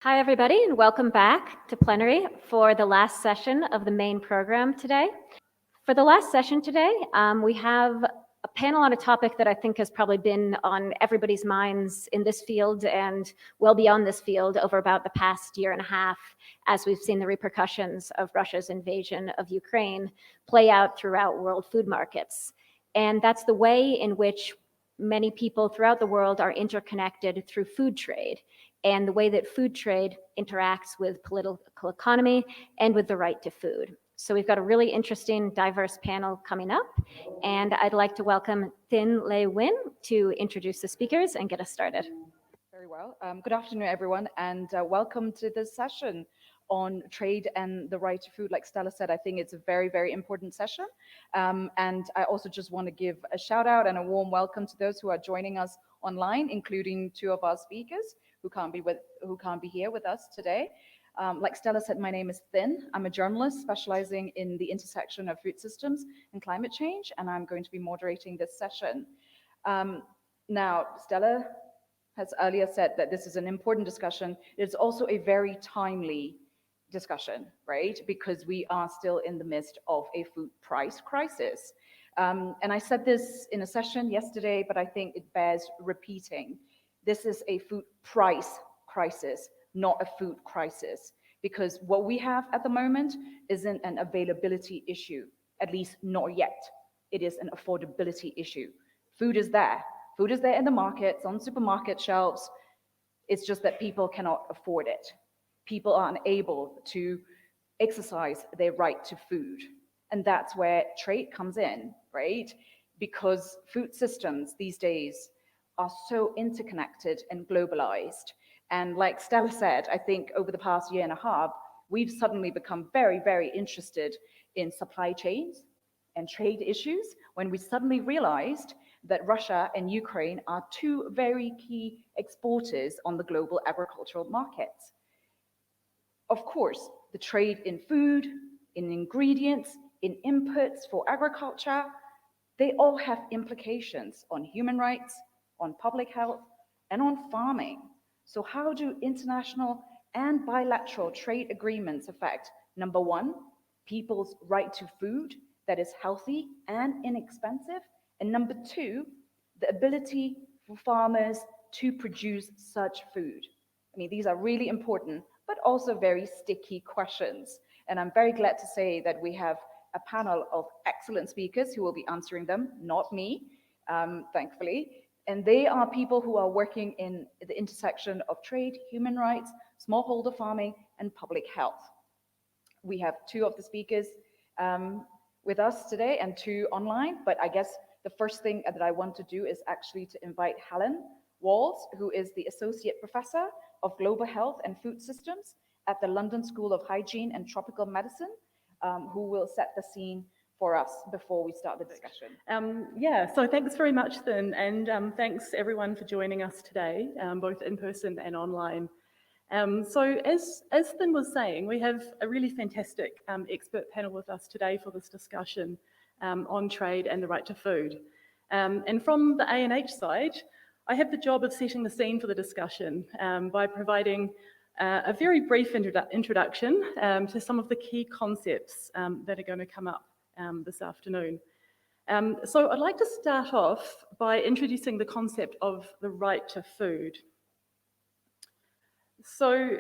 Hi, everybody, and welcome back to plenary for the last session of the main program today. For the last session today, we have a panel on a topic that I think has probably been on everybody's minds in this field and well beyond this field over about the past year and a half, as we've seen the repercussions of Russia's invasion of Ukraine play out throughout world food markets. And that's the way in which many people throughout the world are interconnected through food trade, and the way that food trade interacts with political economy and with the right to food. So we've got a really interesting, diverse panel coming up, and I'd like to welcome Thin Le Nguyen to introduce the speakers and get us started. Very well. Good afternoon, everyone, and welcome to this session on trade and the right to food. Like Stella said, I think it's a very, very important session. And I also just want to give a shout out and a warm welcome to those who are joining us online, including two of our speakers who can't be here with us today. Like Stella said, my name is Thin. I'm a journalist specializing in the intersection of food systems and climate change, and I'm going to be moderating this session. Now, Stella has earlier said that this is an important discussion. It's also a very timely discussion, right? Because we are still in the midst of a food price crisis. And I said this in a session yesterday, but I think it bears repeating. This is a food price crisis, not a food crisis, because what we have at the moment isn't an availability issue, at least not yet. It is an affordability issue. Food is there. Food is there in the markets, on supermarket shelves. It's just that people cannot afford it. People are unable to exercise their right to food. And that's where trade comes in, right? Because food systems these days are so interconnected and globalized. And like Stella said, I think over the past year and a half, we've suddenly become very, very interested in supply chains and trade issues when we suddenly realized that Russia and Ukraine are two very key exporters on the global agricultural markets. Of course, the trade in food, in ingredients, in inputs for agriculture, they all have implications on human rights, on public health, and on farming. So how do international and bilateral trade agreements affect, number one, people's right to food that is healthy and inexpensive, and number two, the ability for farmers to produce such food? I mean, these are really important, but also very sticky questions. And I'm very glad to say that we have a panel of excellent speakers who will be answering them, not me, thankfully. And they are people who are working in the intersection of trade, human rights, smallholder farming, and public health. We have two of the speakers with us today and two online, but I guess the first thing that I want to do is actually to invite Helen Walls, who is the Associate Professor of Global Health and Food Systems at the London School of Hygiene and Tropical Medicine, who will set the scene for us before we start the discussion. So thanks very much, Thin, and thanks everyone for joining us today, both in person and online. So as Thin was saying, we have a really fantastic expert panel with us today for this discussion on trade and the right to food. And from the ANH side, I have the job of setting the scene for the discussion by providing a very brief introduction to some of the key concepts that are going to come up this afternoon. So I'd like to start off by introducing the concept of the right to food. So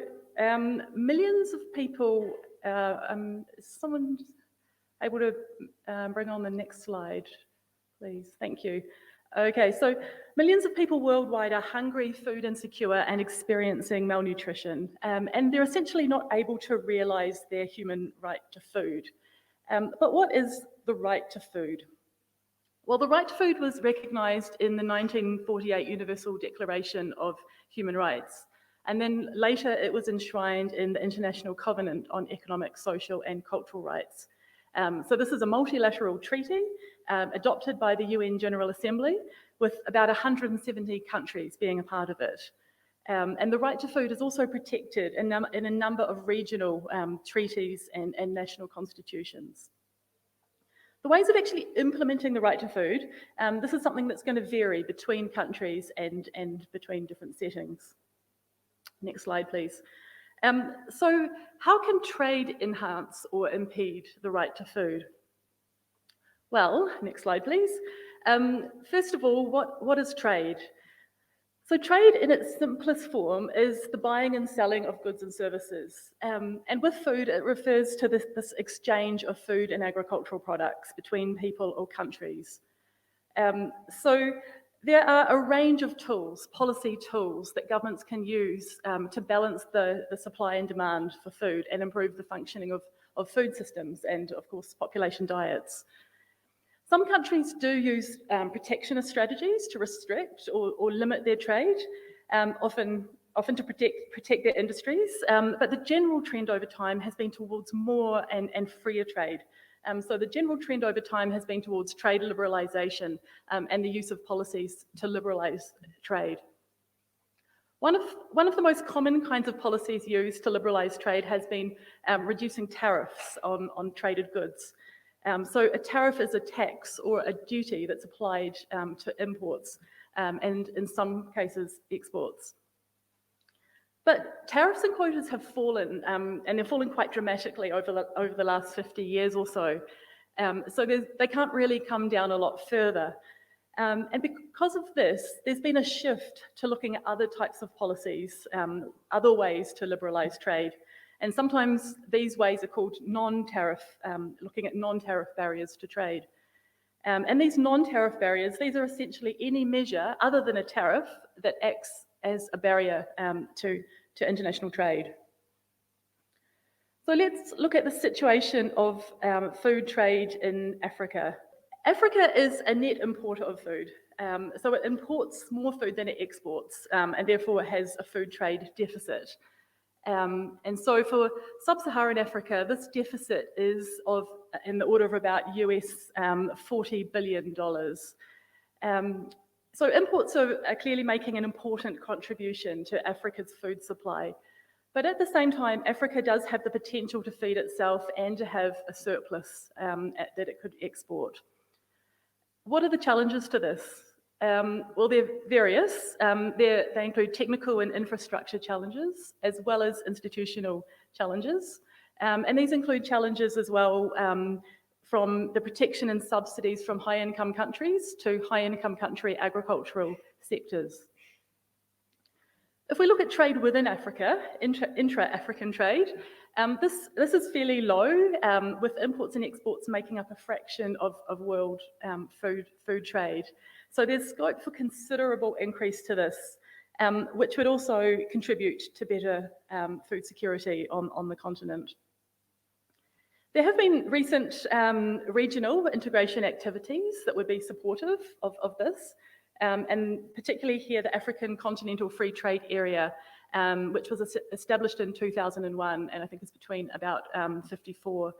millions of people, is someone able to bring on the next slide, please? Thank you. Okay, so millions of people worldwide are hungry, food insecure, and experiencing malnutrition, and they're essentially not able to realize their human right to food. But what is the right to food? Well, the right to food was recognized in the 1948 Universal Declaration of Human Rights, and then later it was enshrined in the International Covenant on Economic, Social, and Cultural Rights. So this is a multilateral treaty adopted by the UN General Assembly with about 170 countries being a part of it. And the right to food is also protected in a number of regional treaties and national constitutions. The ways of actually implementing the right to food, this is something that's going to vary between countries and between different settings. Next slide, please. So how can trade enhance or impede the right to food? Well, next slide, please. First of all, what is trade? So trade in its simplest form is the buying and selling of goods and services. And with food, it refers to this exchange of food and agricultural products between people or countries. So there are a range of tools, policy tools, that governments can use to balance the supply and demand for food and improve the functioning of food systems and, of course, population diets. Some countries do use protectionist strategies to restrict or limit their trade, often to protect their industries, but the general trend over time has been towards more and freer trade. So the general trend over time has been towards trade liberalisation and the use of policies to liberalise trade. One of the most common kinds of policies used to liberalise trade has been reducing tariffs on traded goods. So a tariff is a tax or a duty that's applied to imports and in some cases exports. But tariffs and quotas have fallen and they've fallen quite dramatically over the last 50 years or so. So they can't really come down a lot further. And because of this, there's been a shift to looking at other types of policies, other ways to liberalise trade. And sometimes these ways are called non-tariff, looking at non-tariff barriers to trade. And these non-tariff barriers, these are essentially any measure other than a tariff that acts as a barrier to international trade. So let's look at the situation of food trade in Africa. Africa is a net importer of food. So it imports more food than it exports, and therefore it has a food trade deficit. And so for sub-Saharan Africa, this deficit is in the order of about US $40 billion. So imports are clearly making an important contribution to Africa's food supply. But at the same time, Africa does have the potential to feed itself and to have a surplus that it could export. What are the challenges to this? Well, they're various. They include technical and infrastructure challenges, as well as institutional challenges. And these include challenges as well from the protection and subsidies from high-income countries to high-income country agricultural sectors. If we look at trade within Africa, intra-African trade, this is fairly low, with imports and exports making up a fraction of world food trade. So there's scope for considerable increase to this, which would also contribute to better food security on the continent. There have been recent regional integration activities that would be supportive of this, and particularly here the African Continental Free Trade Area, which was established in 2001, and I think it's between about 54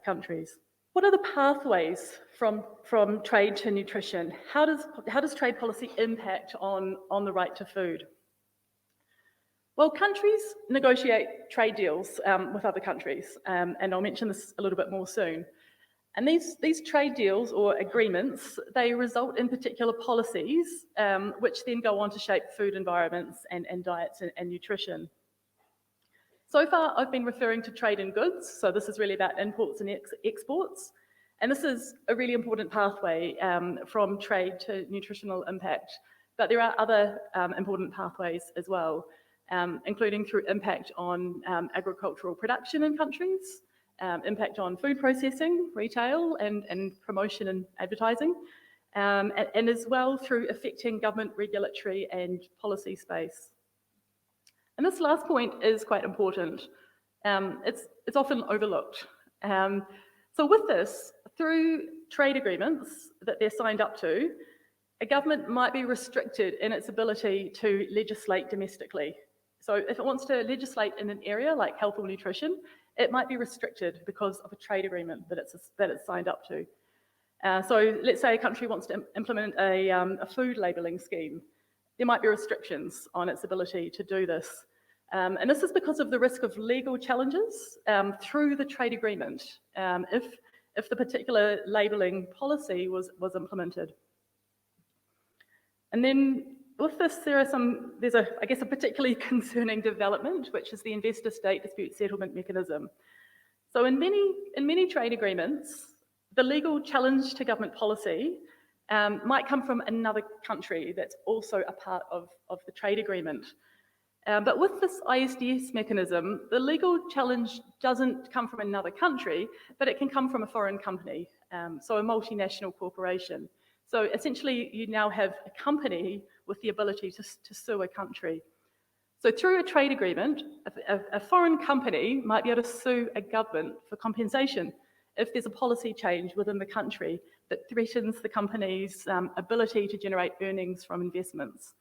countries. What are the pathways from trade to nutrition? How does trade policy impact on the right to food? Well, countries negotiate trade deals with other countries, and I'll mention this a little bit more soon. And these trade deals or agreements, they result in particular policies, which then go on to shape food environments and diets and nutrition. So far, I've been referring to trade in goods, so this is really about imports and exports. And this is a really important pathway from trade to nutritional impact. But there are other important pathways as well, including through impact on agricultural production in countries, impact on food processing, retail, and promotion and advertising, and as well through affecting government regulatory and policy space. And this last point is quite important. It's often overlooked. So with this, through trade agreements that they're signed up to, a government might be restricted in its ability to legislate domestically. So if it wants to legislate in an area like health or nutrition, it might be restricted because of a trade agreement that it's signed up to. So let's say a country wants to implement a food labelling scheme. There might be restrictions on its ability to do this. And this is because of the risk of legal challenges through the trade agreement if the particular labelling policy was implemented. And then with this, there's I guess, a particularly concerning development, which is the investor-state dispute settlement mechanism. So in many trade agreements, the legal challenge to government policy might come from another country that's also a part of the trade agreement. But with this ISDS mechanism, the legal challenge doesn't come from another country, but it can come from a foreign company, so a multinational corporation. So essentially, you now have a company with the ability to sue a country. So through a trade agreement, a foreign company might be able to sue a government for compensation if there's a policy change within the country that threatens the company's ability to generate earnings from investments.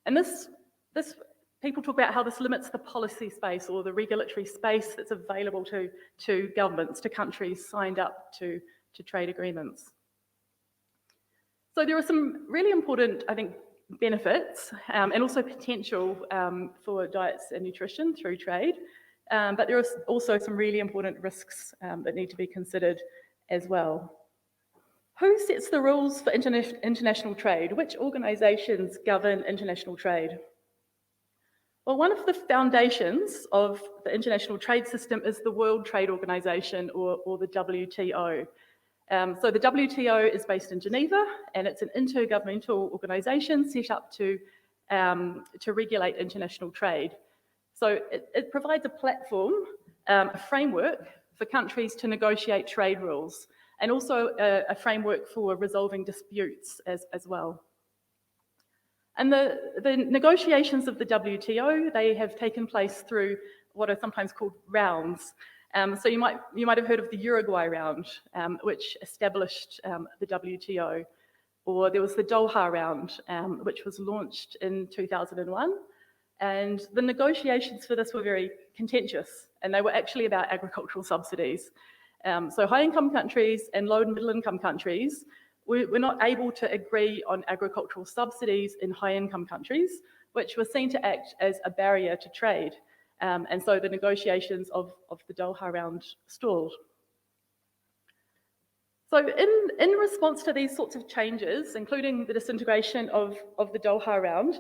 And this people talk about how this limits the policy space or the regulatory space that's available to governments, to countries signed up to trade agreements. So there are some really important, I think, benefits and also potential for diets and nutrition through trade, but there are also some really important risks that need to be considered as well. Who sets the rules for international trade? Which organisations govern international trade? Well, one of the foundations of the international trade system is the World Trade Organization, or the WTO. So the WTO is based in Geneva, and it's an intergovernmental organisation set up to regulate international trade. So it provides a platform, a framework for countries to negotiate trade rules, and also a framework for resolving disputes as well. And the negotiations of the WTO, they have taken place through what are sometimes called rounds. So you might have heard of the Uruguay round, which established the WTO, or there was the Doha round, which was launched in 2001. And the negotiations for this were very contentious, and they were actually about agricultural subsidies. So high-income countries and low and middle-income countries were not able to agree on agricultural subsidies in high-income countries, which were seen to act as a barrier to trade. And so the negotiations of the Doha round stalled. So in response to these sorts of changes, including the disintegration of the Doha round,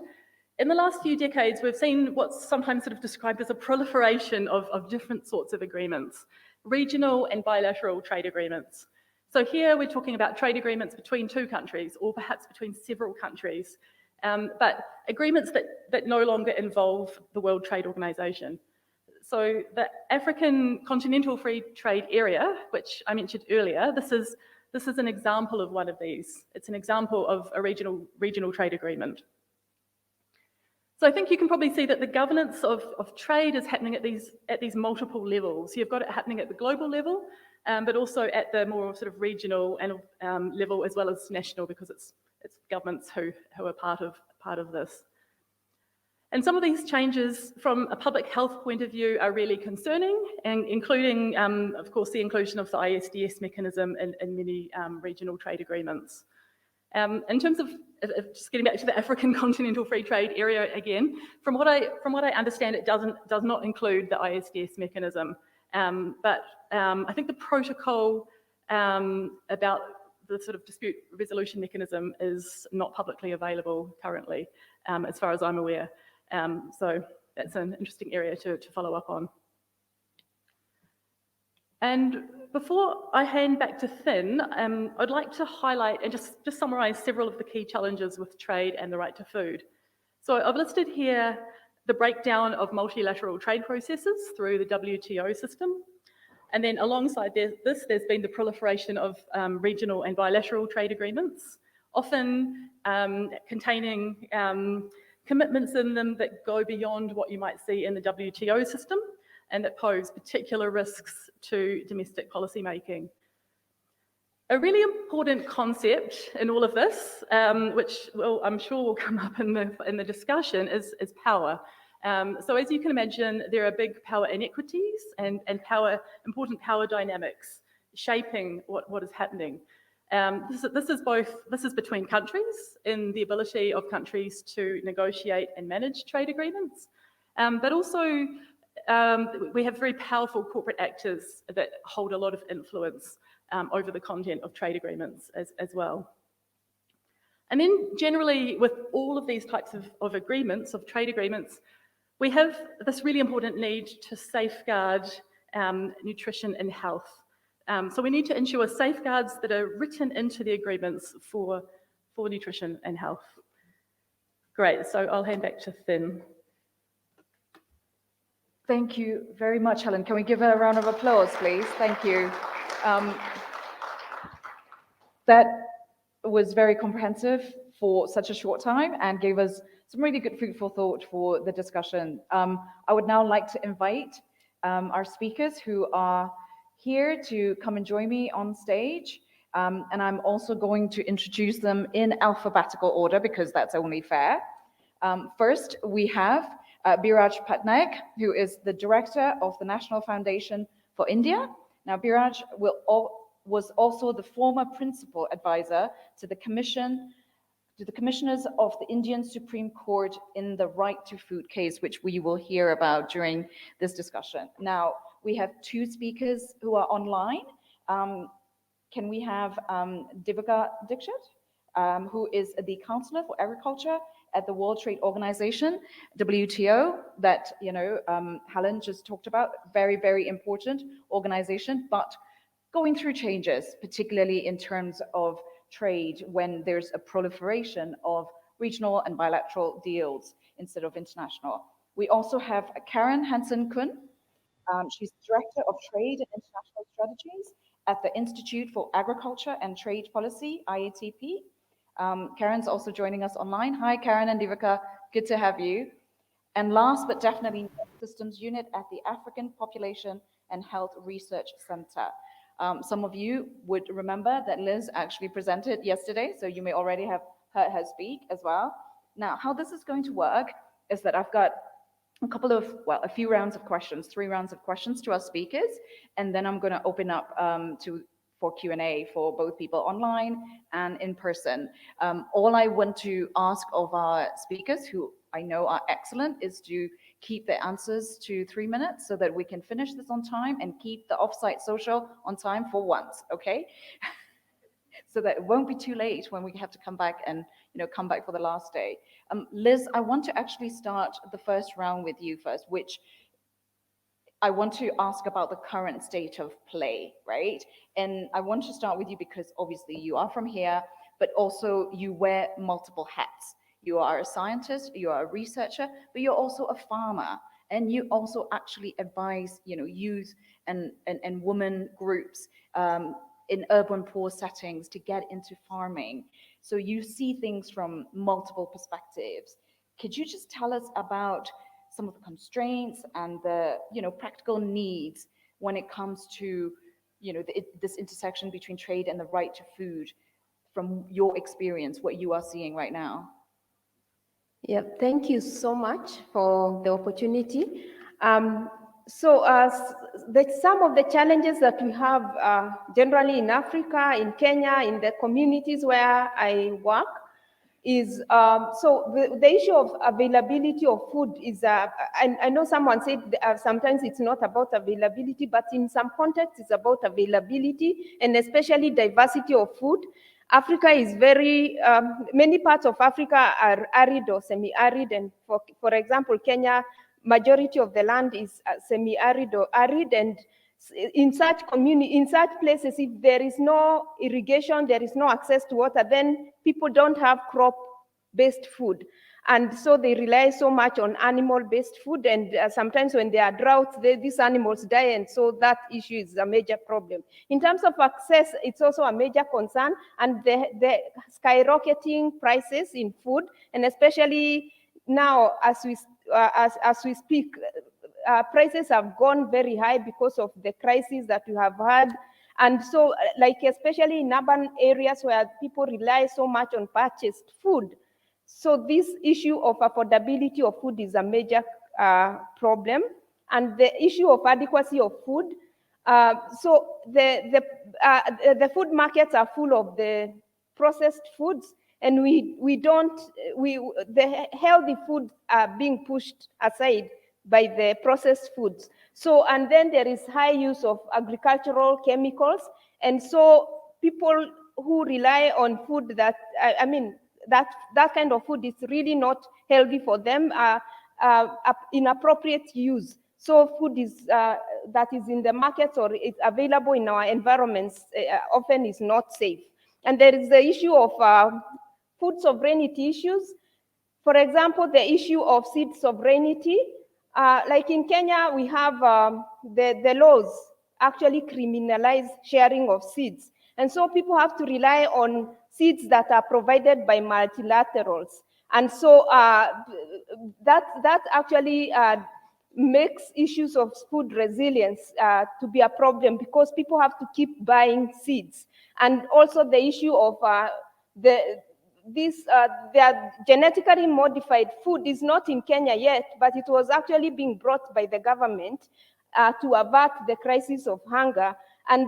in the last few decades, we've seen what's sometimes sort of described as a proliferation of different sorts of agreements, regional and bilateral trade agreements. So here we're talking about trade agreements between two countries, or perhaps between several countries, but agreements that no longer involve the World Trade Organization. So the African Continental Free Trade Area, which I mentioned earlier, this is an example of one of these. It's an example of a regional trade agreement. So I think you can probably see that the governance of trade is happening at these multiple levels. You've got it happening at the global level, but also at the more sort of regional and level, as well as national, because it's governments who are part of this. And some of these changes from a public health point of view are really concerning, and including, of course, the inclusion of the ISDS mechanism in many regional trade agreements. In terms of just getting back to the African Continental Free Trade Area again, from what I understand, it does not include the ISDS mechanism. But I think the protocol about the sort of dispute resolution mechanism is not publicly available currently, as far as I'm aware. So that's an interesting area to follow up on. And before I hand back to Finn, I'd like to highlight and just summarise several of the key challenges with trade and the right to food. So I've listed here the breakdown of multilateral trade processes through the WTO system. And then alongside this, there's been the proliferation of regional and bilateral trade agreements, often containing commitments in them that go beyond what you might see in the WTO system, and that pose particular risks to domestic policymaking. A really important concept in all of this, which I'm sure will come up in the discussion, is power. So as you can imagine, there are big power inequities and important power dynamics shaping what is happening. This is between countries, in the ability of countries to negotiate and manage trade agreements, but also we have very powerful corporate actors that hold a lot of influence over the content of trade agreements as well. And then generally with all of these types of agreements, of trade agreements, we have this really important need to safeguard nutrition and health. So we need to ensure safeguards that are written into the agreements for nutrition and health. Great, so I'll hand back to Finn. Thank you very much, Helen. Can we give her a round of applause, please? Thank you. That was very comprehensive for such a short time and gave us some really good food for thought for the discussion. I would now like to invite our speakers who are here to come and join me on stage. And I'm also going to introduce them in alphabetical order because that's only fair. First, we have Biraj Patnaik, who is the director of the National Foundation for India. Now, Biraj was also the former principal advisor to the commissioners of the Indian Supreme Court in the Right to Food case, which we will hear about during this discussion. Now, we have two speakers who are online. Can we have Divika Dixit, who is the Counselor for Agriculture at the World Trade Organization, WTO, that Helen just talked about. Very, very important organization, but going through changes, particularly in terms of trade when there's a proliferation of regional and bilateral deals instead of international. We also have Karen Hansen-Kuhn. She's Director of Trade and International Strategies at the Institute for Agriculture and Trade Policy, IATP. Karen's also joining us online. Hi, Karen and Divika, good to have you. And last but definitely not, Systems Unit at the African Population and Health Research Center. Some of you would remember that Liz actually presented yesterday, so you may already have heard her speak as well. Now, how this is going to work is that I've got a few rounds of questions, 3 rounds of questions to our speakers, and then I'm going to open up for Q&A for both people online and in person. All I want to ask of our speakers, who I know are excellent, is to keep their answers to 3 minutes so that we can finish this on time and keep the offsite social on time for once, okay? So that it won't be too late when we have to come back and come back for the last day. Liz, I want to actually start the first round with you first, which I want to ask about the current state of play, right? And I want to start with you because obviously you are from here, but also you wear multiple hats. You are a scientist, you are a researcher, but you're also a farmer. And you also actually advise, youth and women groups in urban poor settings to get into farming. So you see things from multiple perspectives. Could you just tell us about some of the constraints and the practical needs when it comes to this intersection between trade and the right to food from your experience, what you are seeing right now? Yeah, thank you so much for the opportunity. Some of the challenges that we have generally in Africa, in Kenya, in the communities where I work, is the issue of availability of food is, I know someone said sometimes it's not about availability, but in some contexts it's about availability and especially diversity of food. Africa is many parts of Africa are arid or semi-arid, and for example, Kenya, majority of the land is semi-arid or arid, and in such places, if there is no irrigation, there is no access to water, then people don't have crop-based food. And so they rely so much on animal-based food, and sometimes when there are droughts, these animals die, and so that issue is a major problem. In terms of access, it's also a major concern, and the skyrocketing prices in food, and especially now as we speak, prices have gone very high because of the crisis that we have had. And so, especially in urban areas where people rely so much on purchased food. So this issue of affordability of food is a major problem. And the issue of adequacy of food. So the food markets are full of the processed foods, and the healthy foods are being pushed aside by the processed foods. So, and then there is high use of agricultural chemicals. And so people who rely on food that kind of food is really not healthy for them, inappropriate use. So food is that is in the markets or it's available in our environments often is not safe. And there is the issue of food sovereignty issues. For example, the issue of seed sovereignty. Like in Kenya, we have the laws actually criminalize sharing of seeds. And so people have to rely on seeds that are provided by multilaterals. And so that actually makes issues of food resilience to be a problem because people have to keep buying seeds. And also the issue of their genetically modified food is not in Kenya yet, but it was actually being brought by the government to avert the crisis of hunger. And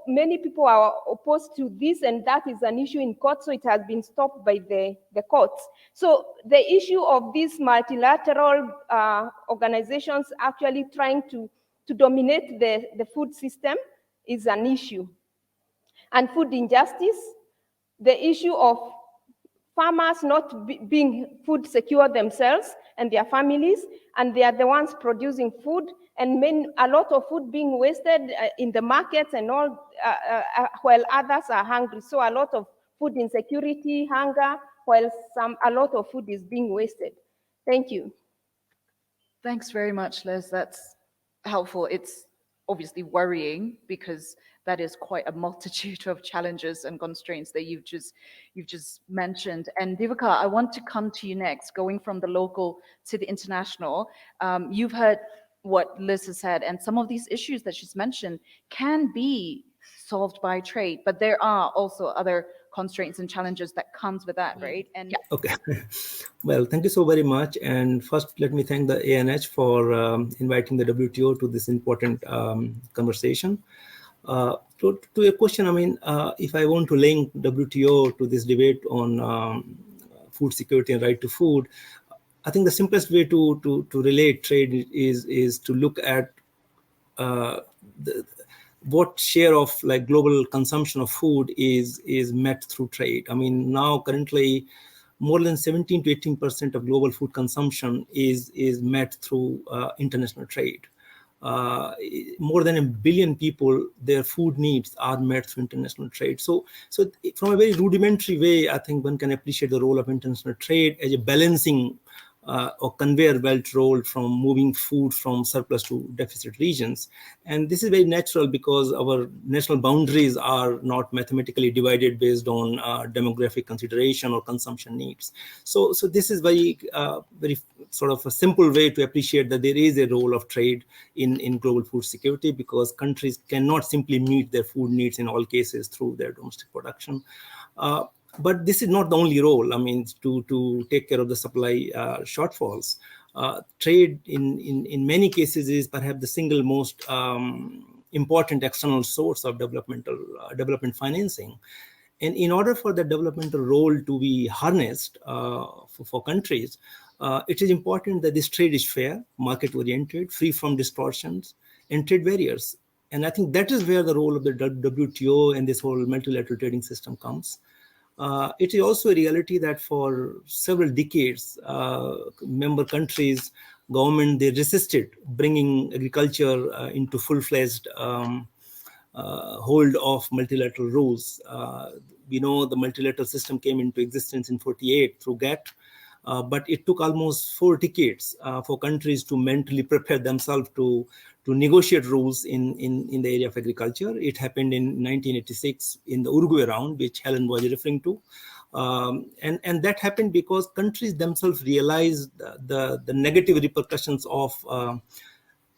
many people are opposed to this, and that is an issue in court, so it has been stopped by the courts. So the issue of these multilateral organizations actually trying to dominate the food system is an issue. And food injustice, the issue of farmers not being food secure themselves and their families, and they are the ones producing food, and a lot of food being wasted in the markets and all, while others are hungry. So a lot of food insecurity, hunger, while a lot of food is being wasted. Thank you. Thanks very much, Liz. That's helpful. It's obviously worrying because that is quite a multitude of challenges and constraints that you've just mentioned. And Devika, I want to come to you next, going from the local to the international. You've heard what Liz has said, and some of these issues that she's mentioned can be solved by trade, but there are also other constraints and challenges that comes with that, right? And okay. Well, thank you so very much. And first, let me thank the ANH for inviting the WTO to this important conversation. To your question, I mean, if I want to link WTO to this debate on food security and right to food, I think the simplest way to relate trade is to look at what share of like global consumption of food is met through trade. I mean, now currently more than 17 to 18% of global food consumption is met through international trade. More than 1 billion people, their food needs are met through international trade. So from a very rudimentary way, I think one can appreciate the role of international trade as a balancing or conveyor belt role from moving food from surplus to deficit regions. And this is very natural because our national boundaries are not mathematically divided based on demographic consideration or consumption needs. So this is very sort of a simple way to appreciate that there is a role of trade in global food security, because countries cannot simply meet their food needs in all cases through their domestic production. But this is not the only role. I mean, to take care of the supply shortfalls. Trade in many cases is perhaps the single most important external source of development financing. And in order for the developmental role to be harnessed for countries, it is important that this trade is fair, market-oriented, free from distortions and trade barriers. And I think that is where the role of the WTO and this whole multilateral trading system comes. It is also a reality that for several decades, member countries, government, they resisted bringing agriculture into full-fledged hold of multilateral rules. We know the multilateral system came into existence in 1948 through GATT, but it took almost 4 decades for countries to mentally prepare themselves to negotiate rules in the area of agriculture. It happened in 1986 in the Uruguay round, which Helen was referring to. And that happened because countries themselves realized the negative repercussions of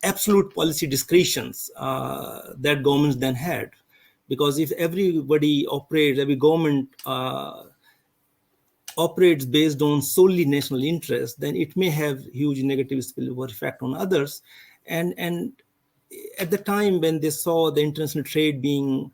absolute policy discretions that governments then had. Because if every government operates based on solely national interest, then it may have huge negative spillover effect on others. And at the time when they saw the international trade being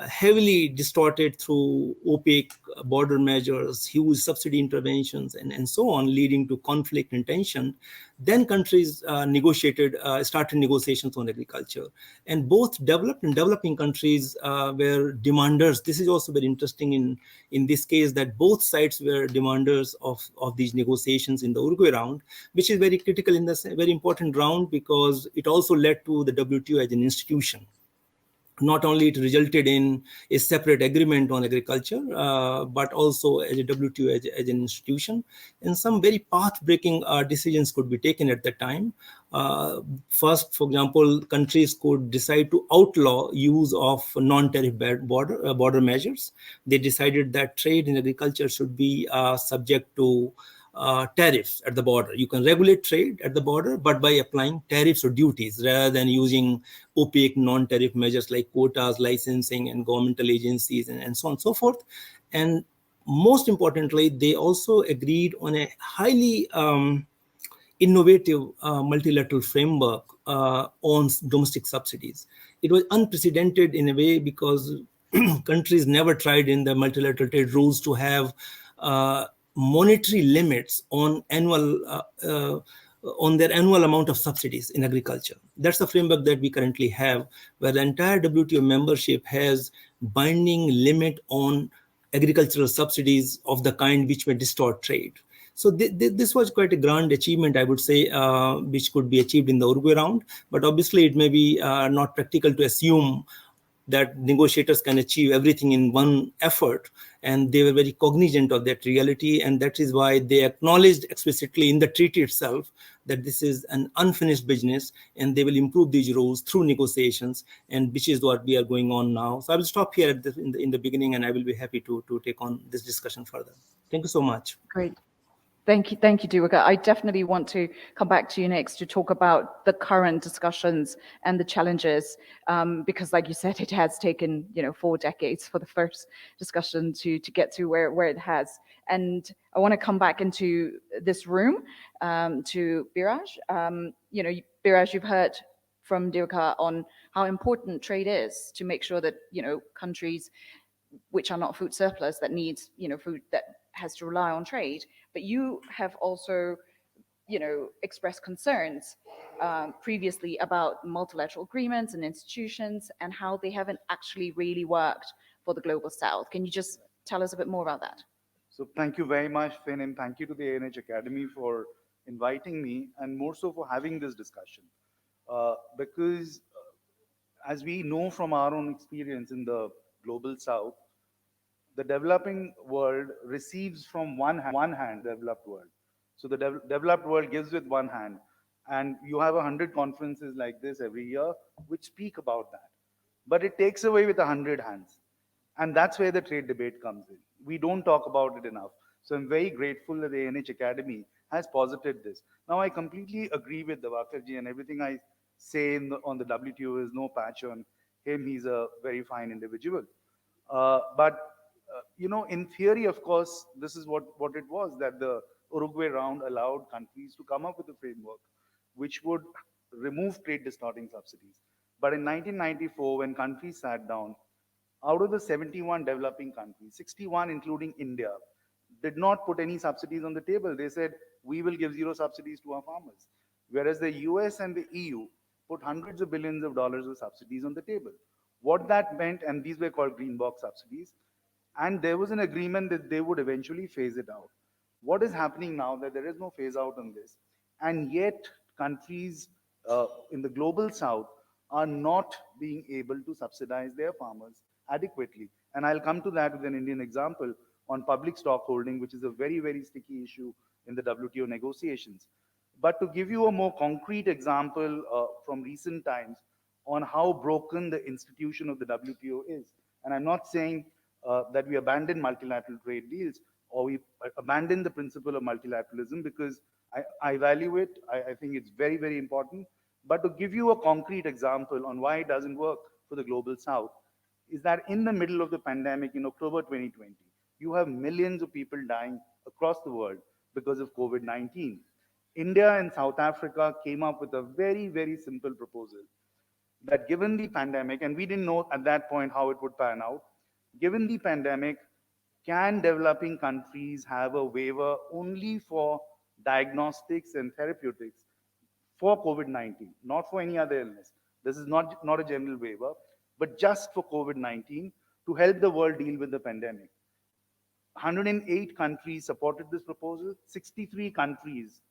heavily distorted through opaque border measures, huge subsidy interventions, and so on, leading to conflict and tension. Then countries started negotiations on agriculture. And both developed and developing countries were demanders. This is also very interesting in this case, that both sides were demanders of these negotiations in the Uruguay round, which is very critical in this very important round, because it also led to the WTO as an institution. Not only it resulted in a separate agreement on agriculture, but also as a WTO as an institution. And some very path-breaking decisions could be taken at the time. First, for example, countries could decide to outlaw use of non-tariff border measures. They decided that trade in agriculture should be subject to tariffs at the border. You can regulate trade at the border, but by applying tariffs or duties rather than using opaque non-tariff measures like quotas, licensing, and governmental agencies, and so on and so forth. And most importantly, they also agreed on a highly innovative multilateral framework on domestic subsidies. It was unprecedented in a way because countries never tried in the multilateral trade rules to have monetary limits on their annual amount of subsidies in agriculture. That's the framework that we currently have, where the entire WTO membership has binding limit on agricultural subsidies of the kind which may distort trade. So this was quite a grand achievement, I would say, which could be achieved in the Uruguay round. But obviously, it may be not practical to assume that negotiators can achieve everything in one effort. And they were very cognizant of that reality. And that is why they acknowledged explicitly in the treaty itself that this is an unfinished business, and they will improve these rules through negotiations, and which is what we are going on now. So I will stop here in the beginning, and I will be happy to take on this discussion further. Thank you so much. Great. Thank you, Durga. I definitely want to come back to you next to talk about the current discussions and the challenges, because, like you said, it has taken 4 decades for the first discussion to get to where it has. And I want to come back into this room to Biraj. Biraj, you've heard from Durga on how important trade is to make sure that countries which are not food surplus that needs food that has to rely on trade. But you have also, expressed concerns previously about multilateral agreements and institutions and how they haven't actually really worked for the global south. Can you just tell us a bit more about that? So thank you very much, Finn, and thank you to the ANH Academy for inviting me, and more so for having this discussion. Because as we know from our own experience in the global south, the developing world receives from one hand developed world. So the developed world gives with one hand, and you have 100 conferences like this every year which speak about that. But it takes away with 100 hands. And that's where the trade debate comes in. We don't talk about it enough. So I'm very grateful that the ANH Academy has posited this. Now, I completely agree with Diwakarji, and everything I say on the WTO is no patch on him. He's a very fine individual. But in theory, of course, this is what it was, that the Uruguay round allowed countries to come up with a framework which would remove trade distorting subsidies. But in 1994, when countries sat down, out of the 71 developing countries, 61, including India, did not put any subsidies on the table. They said, we will give zero subsidies to our farmers. Whereas the US and the EU put hundreds of billions of dollars of subsidies on the table. What that meant, and these were called green box subsidies, and there was an agreement that they would eventually phase it out. What is happening now that there is no phase out on this, and yet countries in the global south are not being able to subsidize their farmers adequately. And I'll come to that with an Indian example on public stock holding, which is a very, very sticky issue in the WTO negotiations. But to give you a more concrete example from recent times on how broken the institution of the WTO is, and I'm not saying that we abandon multilateral trade deals or we abandon the principle of multilateralism, because I value it. I think it's very, very important. But to give you a concrete example on why it doesn't work for the global south, is that in the middle of the pandemic in October 2020, you have millions of people dying across the world because of COVID-19. India and South Africa came up with a very, very simple proposal. that given the pandemic, and we didn't know at that point how it would pan out, given the pandemic, can developing countries have a waiver only for diagnostics and therapeutics for COVID-19, not for any other illness? This is not a general waiver, but just for COVID-19 to help the world deal with the pandemic. 108 countries supported this proposal. 63 countries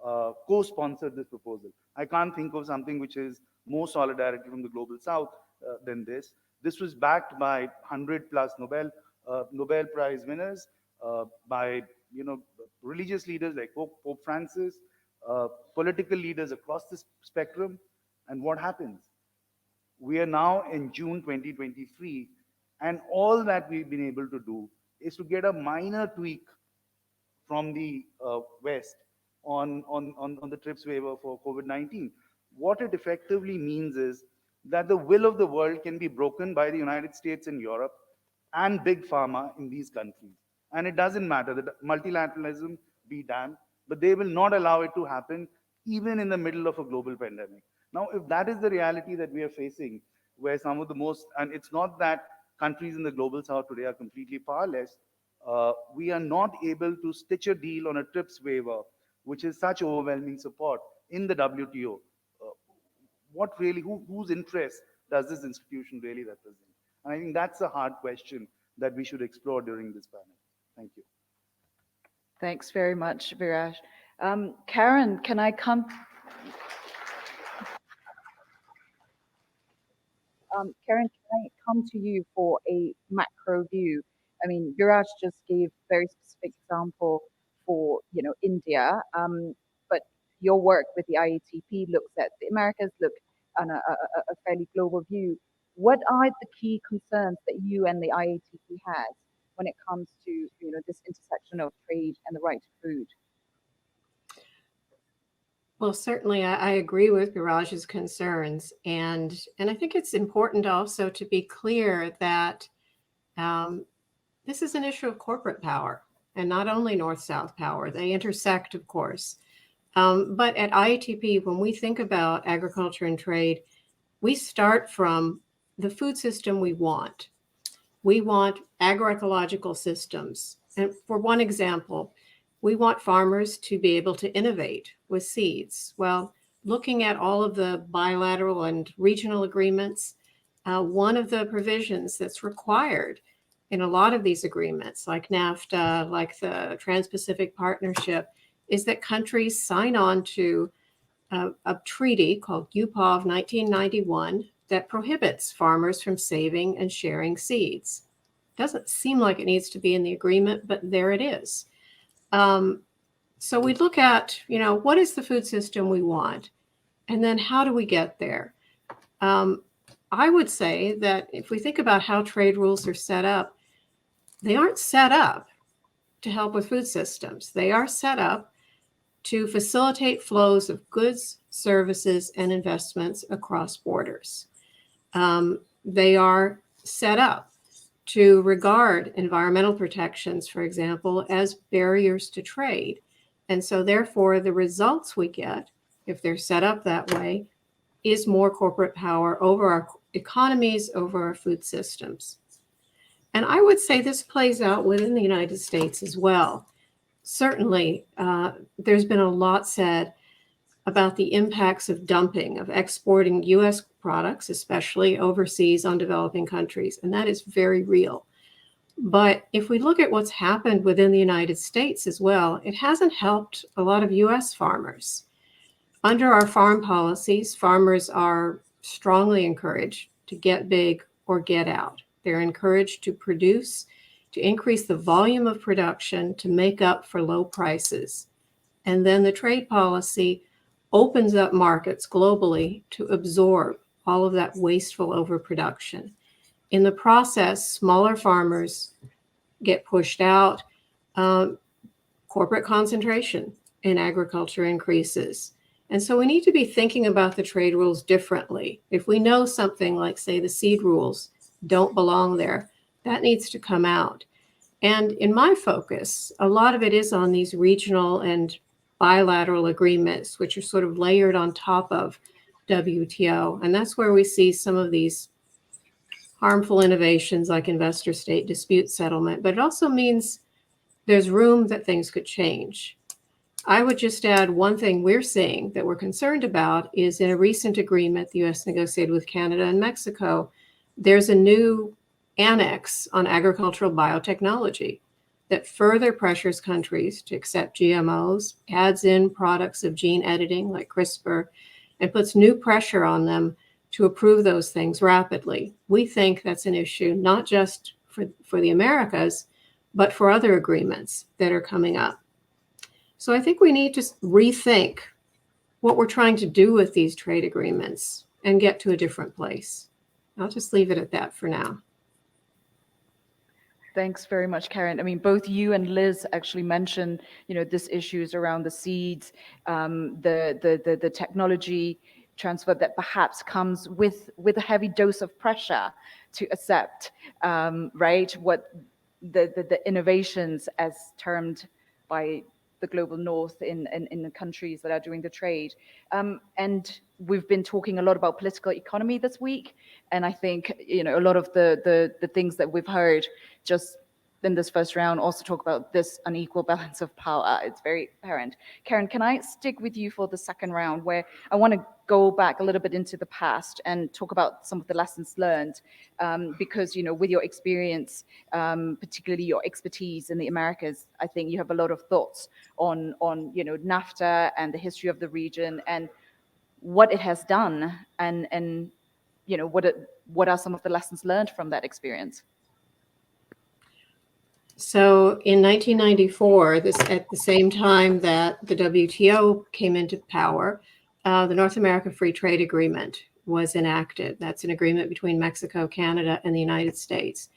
co-sponsored this proposal. I can't think of something which is more solidarity from the global south than this. This was backed by 100 plus Nobel Prize winners, by religious leaders like Pope Francis, political leaders across the spectrum. And what happens? We are now in June 2023, and all that we've been able to do is to get a minor tweak from the West on the TRIPS waiver for COVID-19. What it effectively means is that the will of the world can be broken by the United States and Europe and big pharma in these countries. And it doesn't matter that multilateralism be damned, but they will not allow it to happen even in the middle of a global pandemic. Now, if that is the reality that we are facing, where some of the most, and it's not that countries in the global south today are completely powerless, we are not able to stitch a deal on a TRIPS waiver, which is such overwhelming support in the WTO. What really, whose interest does this institution really represent? And I think that's a hard question that we should explore during this panel. Thank you. Thanks very much, Viraj. Karen, can I come? Karen, can I come to you for a macro view? I mean, Viraj just gave a very specific example for India, but your work with the IATP looks at the Americas, look on a fairly global view. What are the key concerns that you and the IATP has when it comes to this intersection of trade and the right to food? Well, certainly, I agree with Viraj's concerns, and I think it's important also to be clear that this is an issue of corporate power, and not only North-South power. They intersect, of course. But at IATP, when we think about agriculture and trade, we start from the food system we want. We want agroecological systems. And for one example, we want farmers to be able to innovate with seeds. Well, looking at all of the bilateral and regional agreements, one of the provisions that's required in a lot of these agreements, like NAFTA, like the Trans-Pacific Partnership, is that countries sign on to a treaty called UPOV 1991 that prohibits farmers from saving and sharing seeds. Doesn't seem like it needs to be in the agreement, but there it is. So we look at, what is the food system we want? And then how do we get there? I would say that if we think about how trade rules are set up, they aren't set up to help with food systems. They are set up to facilitate flows of goods, services, and investments across borders. They are set up to regard environmental protections, for example, as barriers to trade. And so therefore, the results we get, if they're set up that way, is more corporate power over our economies, over our food systems. And I would say this plays out within the United States as well. Certainly, there's been a lot said about the impacts of dumping, of exporting U.S. products, especially overseas on developing countries, and that is very real. But if we look at what's happened within the United States as well, it hasn't helped a lot of U.S. farmers. Under our farm policies, farmers are strongly encouraged to get big or get out. They're encouraged to produce, to increase the volume of production to make up for low prices. And then the trade policy opens up markets globally to absorb all of that wasteful overproduction. In the process, smaller farmers get pushed out. Corporate concentration in agriculture increases. And so we need to be thinking about the trade rules differently. If we know something like, say, the seed rules don't belong there, that needs to come out. And in my focus, a lot of it is on these regional and bilateral agreements, which are sort of layered on top of WTO. And that's where we see some of these harmful innovations like investor-state dispute settlement, but it also means there's room that things could change. I would just add one thing we're seeing that we're concerned about is in a recent agreement the U.S. negotiated with Canada and Mexico, there's a new annex on agricultural biotechnology that further pressures countries to accept GMOs, adds in products of gene editing like CRISPR, and puts new pressure on them to approve those things rapidly. We think that's an issue not just for the Americas, but for other agreements that are coming up. So I think we need to rethink what we're trying to do with these trade agreements and get to a different place. I'll just leave it at that for now. Thanks very much, Karen. I mean, both you and Liz actually mentioned, this issues around the seeds, the technology transfer that perhaps comes with a heavy dose of pressure to accept, right, what the innovations as termed by the global north in the countries that are doing the trade. And we've been talking a lot about political economy this week. And I think, a lot of the things that we've heard just in this first round also talk about this unequal balance of power. It's very apparent. Karen, can I stick with you for the second round, where I want to go back a little bit into the past and talk about some of the lessons learned, because, with your experience, particularly your expertise in the Americas, I think you have a lot of thoughts on NAFTA and the history of the region and what it has done and what are some of the lessons learned from that experience? So in 1994, at the same time that the WTO came into power, the North America Free Trade Agreement was enacted. That's an agreement between Mexico, Canada, and the United States.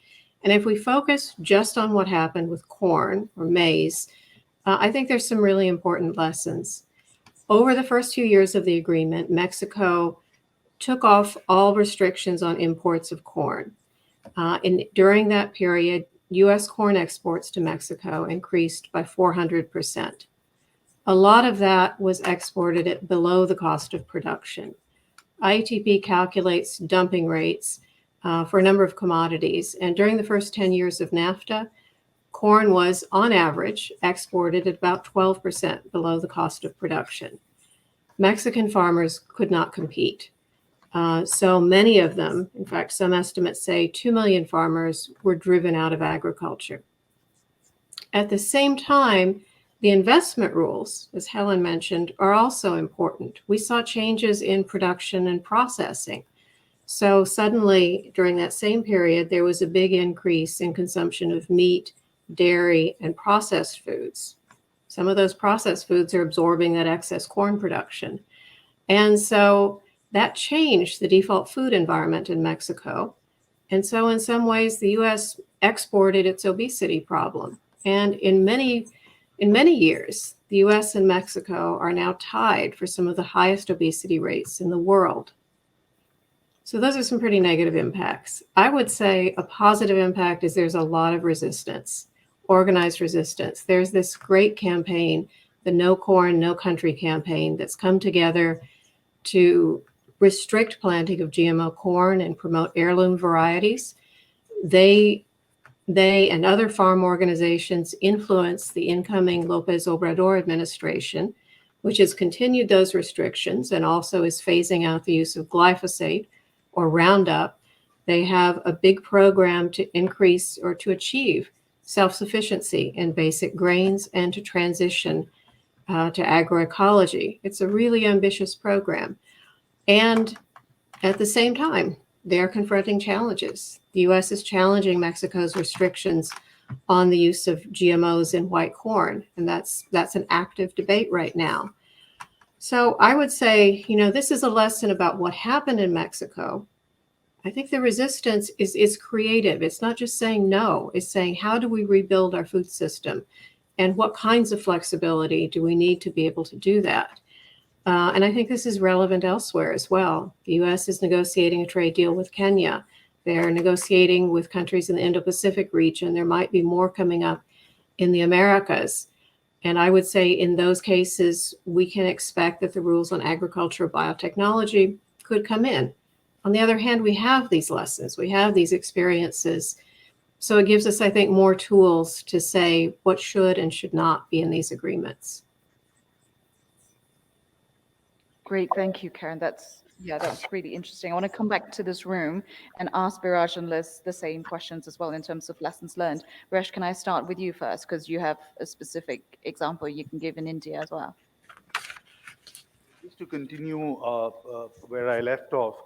And if we focus just on what happened with corn or maize, I think there's some really important lessons. Over the first 2 years of the agreement, Mexico took off all restrictions on imports of corn. During that period, U.S. corn exports to Mexico increased by 400%. A lot of that was exported at below the cost of production. IETP calculates dumping rates for a number of commodities, and during the first 10 years of NAFTA, corn was, on average, exported at about 12% below the cost of production. Mexican farmers could not compete. So many of them, in fact, some estimates say 2 million farmers were driven out of agriculture. At the same time, the investment rules, as Helen mentioned, are also important. We saw changes in production and processing. So suddenly, during that same period, there was a big increase in consumption of meat, dairy, and processed foods. Some of those processed foods are absorbing that excess corn production. And so that changed the default food environment in Mexico. And so in some ways, the U.S. exported its obesity problem. And in many years, the U.S. and Mexico are now tied for some of the highest obesity rates in the world. So those are some pretty negative impacts. I would say a positive impact is there's a lot of resistance, organized resistance. There's this great campaign, the No Corn, No Country campaign, that's come together to restrict planting of GMO corn and promote heirloom varieties. They and other farm organizations influence the incoming López Obrador administration, which has continued those restrictions and also is phasing out the use of glyphosate or Roundup. They have a big program to increase or to achieve self-sufficiency in basic grains and to transition to agroecology. It's a really ambitious program. And at the same time, they're confronting challenges. The U.S. is challenging Mexico's restrictions on the use of GMOs in white corn, and that's an active debate right now. So I would say, this is a lesson about what happened in Mexico. I think the resistance is creative. It's not just saying no, it's saying, how do we rebuild our food system? And what kinds of flexibility do we need to be able to do that? And I think this is relevant elsewhere as well. The U.S. is negotiating a trade deal with Kenya. They're negotiating with countries in the Indo-Pacific region. There might be more coming up in the Americas. And I would say in those cases, we can expect that the rules on agriculture, biotechnology, could come in. On the other hand, we have these lessons, we have these experiences. So it gives us, I think, more tools to say what should and should not be in these agreements. Great, thank you, Karen. That's really interesting. I want to come back to this room and ask Biraj and Liz the same questions as well in terms of lessons learned. Biraj, can I start with you first because you have a specific example you can give in India as well? Just to continue where I left off,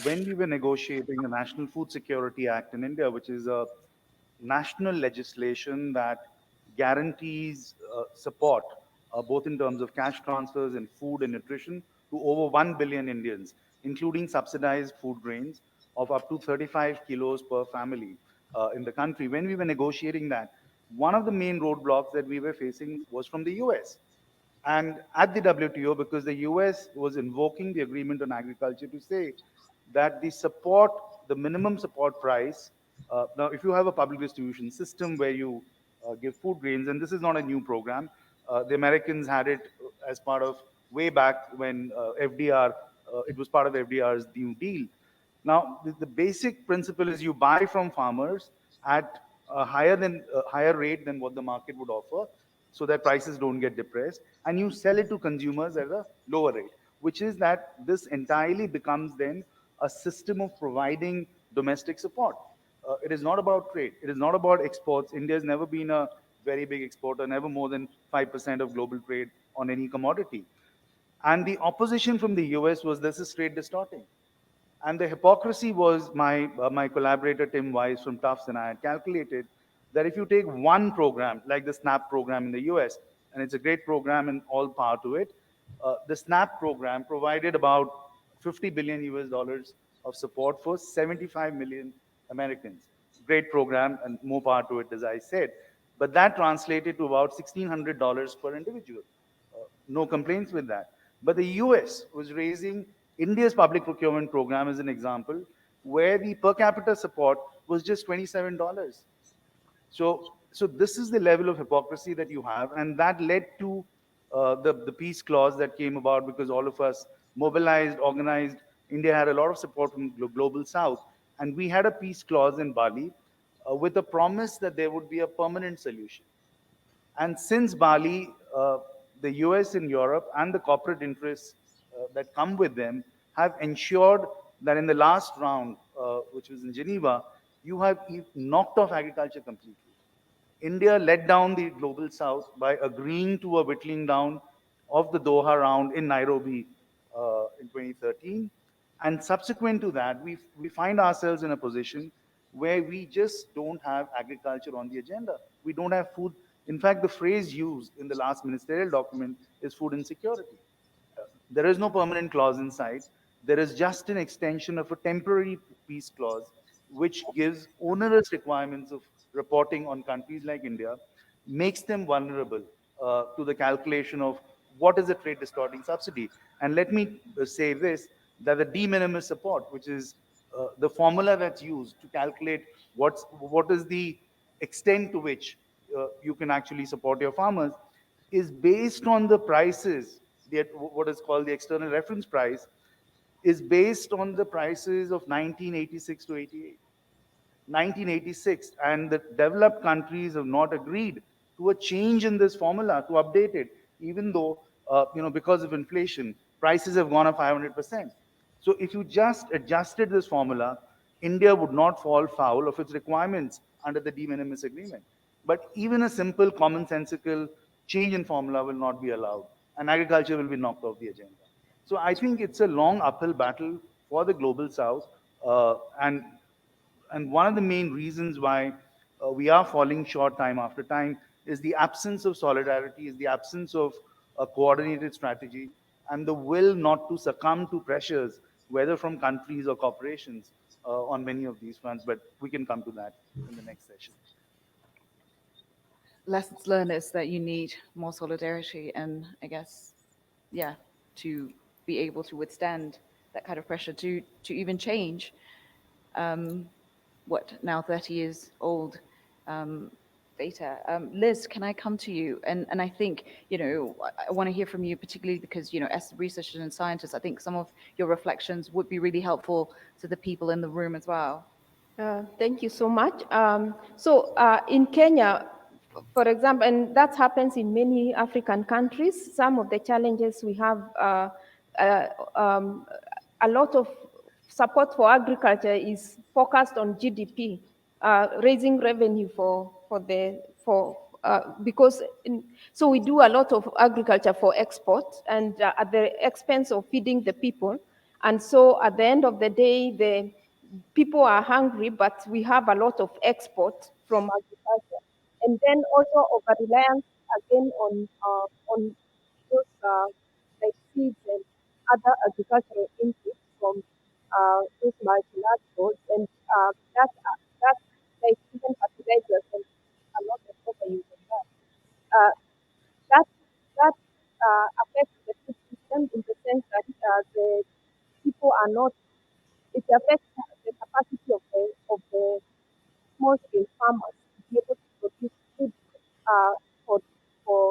when we were negotiating the National Food Security Act in India, which is a national legislation that guarantees support, both in terms of cash transfers and food and nutrition, to over 1 billion Indians, including subsidized food grains of up to 35 kilos per family in the country. When we were negotiating that, one of the main roadblocks that we were facing was from the US. And at the WTO, because the US was invoking the agreement on agriculture to say that the support, the minimum support price, now if you have a public distribution system where you give food grains, and this is not a new program, the Americans had it as part of way back when FDR, it was part of FDR's New Deal. Now, the basic principle is you buy from farmers at a higher rate than what the market would offer, so that prices don't get depressed, and you sell it to consumers at a lower rate, which is that this entirely becomes then a system of providing domestic support. It is not about trade. It is not about exports. India has never been a very big exporter, never more than 5% of global trade on any commodity. And the opposition from the US was this is trade distorting. And the hypocrisy was my collaborator Tim Wise from Tufts and I had calculated that if you take one program like the SNAP program in the US, and it's a great program and all power to it, the SNAP program provided about 50 billion US dollars of support for 75 million Americans. Great program and more power to it, as I said. But that translated to about $1,600 per individual. No complaints with that. But the US was raising India's public procurement program as an example, where the per capita support was just $27. So this is the level of hypocrisy that you have, and that led to the peace clause that came about because all of us mobilized, organized. India had a lot of support from global South, and we had a peace clause in Bali with a promise that there would be a permanent solution. And since Bali, the US and Europe and the corporate interests that come with them have ensured that in the last round, which was in Geneva, you have knocked off agriculture completely. India let down the global south by agreeing to a whittling down of the Doha round in Nairobi in 2013. And subsequent to that, we find ourselves in a position where we just don't have agriculture on the agenda. We don't have food. In fact, the phrase used in the last ministerial document is food insecurity. There is no permanent clause inside. There is just an extension of a temporary peace clause, which gives onerous requirements of reporting on countries like India, makes them vulnerable to the calculation of what is a trade distorting subsidy. And let me say this, that the de minimis support, which is the formula that's used to calculate what is the extent to which you can actually support your farmers, is based on the prices, what is called the external reference price, is based on the prices of 1986 to 88. 1986, and the developed countries have not agreed to a change in this formula, to update it, even though, because of inflation, prices have gone up 500%. So if you just adjusted this formula, India would not fall foul of its requirements under the de minimis agreement. But even a simple commonsensical change in formula will not be allowed, and agriculture will be knocked off the agenda. So I think it's a long uphill battle for the global south, and one of the main reasons why we are falling short time after time is the absence of solidarity, is the absence of a coordinated strategy, and the will not to succumb to pressures, whether from countries or corporations, on many of these fronts. But we can come to that in the next session. Lessons learned is that you need more solidarity and I guess, yeah, to be able to withstand that kind of pressure to even change. What, now 30 years old, data. Liz, can I come to you? And I think, I want to hear from you, particularly because, as researchers and scientists, I think some of your reflections would be really helpful to the people in the room as well. Thank you so much. In Kenya, for example, and that happens in many African countries, some of the challenges we have, a lot of support for agriculture is focused on GDP, raising revenue so we do a lot of agriculture for export and at the expense of feeding the people. And so at the end of the day, the people are hungry, but we have a lot of export from agriculture. And then also over-reliance again on those like seeds and other agricultural inputs from those multilaterals, and that like even fertilizers and a lot of overuse of that. Uh, that that affects the food system in the sense that the people are not. It affects the capacity of the small scale farmers to be able to produce food uh, for for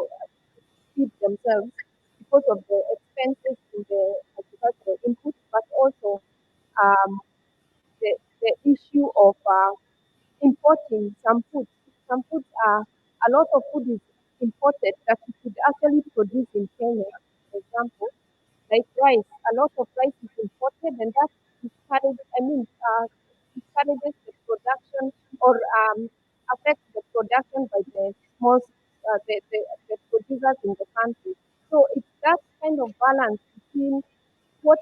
feed themselves because of the expenses in the agricultural inputs, but also um, the issue of importing some foods. Some foods are, a lot of food is imported that we could actually produce in Kenya, for example, like rice. A lot of rice is imported, and that discourages the production or affects the production by the small, the producers in the country. So it's that kind of balance between what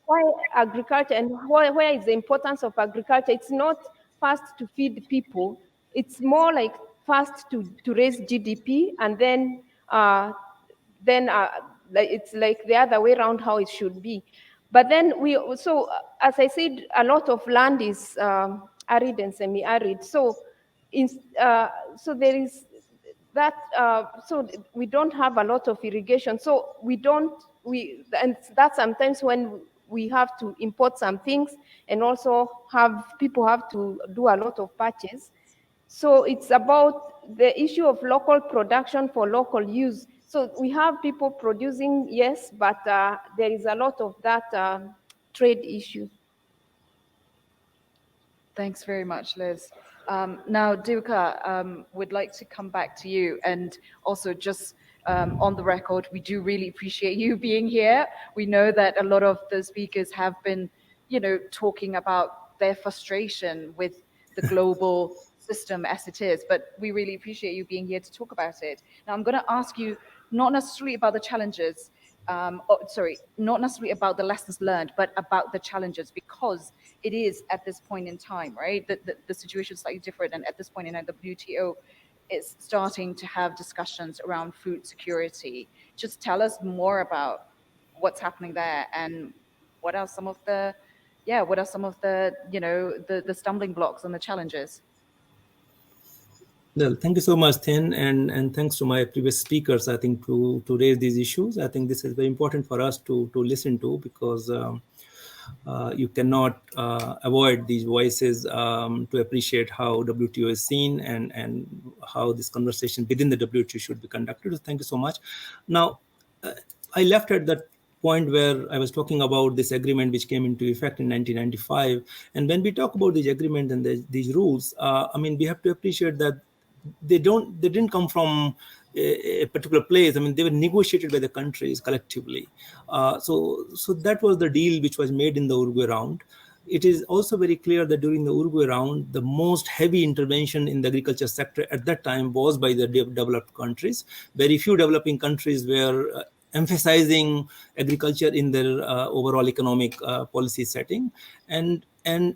why agriculture and where is the importance of agriculture. It's not first to feed people, it's more like first to raise GDP, and then like, it's like the other way around how it should be. But then as I said, a lot of land is arid and semi-arid, so there is that so we don't have a lot of irrigation, so and that sometimes when we have to import some things, and also people have to do a lot of purchase. So it's about the issue of local production for local use. So we have people producing, yes, but there is a lot of that trade issue. Thanks very much, Liz. Now, Divka, would like to come back to you, and also just on the record, we do really appreciate you being here. We know that a lot of the speakers have been, talking about their frustration with the global system as it is, but we really appreciate you being here to talk about it. Now, I'm going to ask you not necessarily about the challenges, not necessarily about the lessons learned, but about the challenges, because it is at this point in time, right? The situation is slightly different, and at this point in time, the WTO is starting to have discussions around food security. Just tell us more about what's happening there, and what are some of the, the stumbling blocks and the challenges. Well, thank you so much, Thin, and thanks to my previous speakers, I think, to raise these issues. I think this is very important for us to listen to, because you cannot avoid these voices to appreciate how WTO is seen, and how this conversation within the WTO should be conducted. So thank you so much. Now, I left at that point where I was talking about this agreement which came into effect in 1995. And when we talk about this agreement and these rules, I mean, we have to appreciate that they didn't come from a particular place. I mean, they were negotiated by the countries collectively. So that was the deal which was made in the Uruguay round. It is also very clear that during the Uruguay round, the most heavy intervention in the agriculture sector at that time was by the developed countries. Very few developing countries were emphasizing agriculture in their overall economic policy setting. And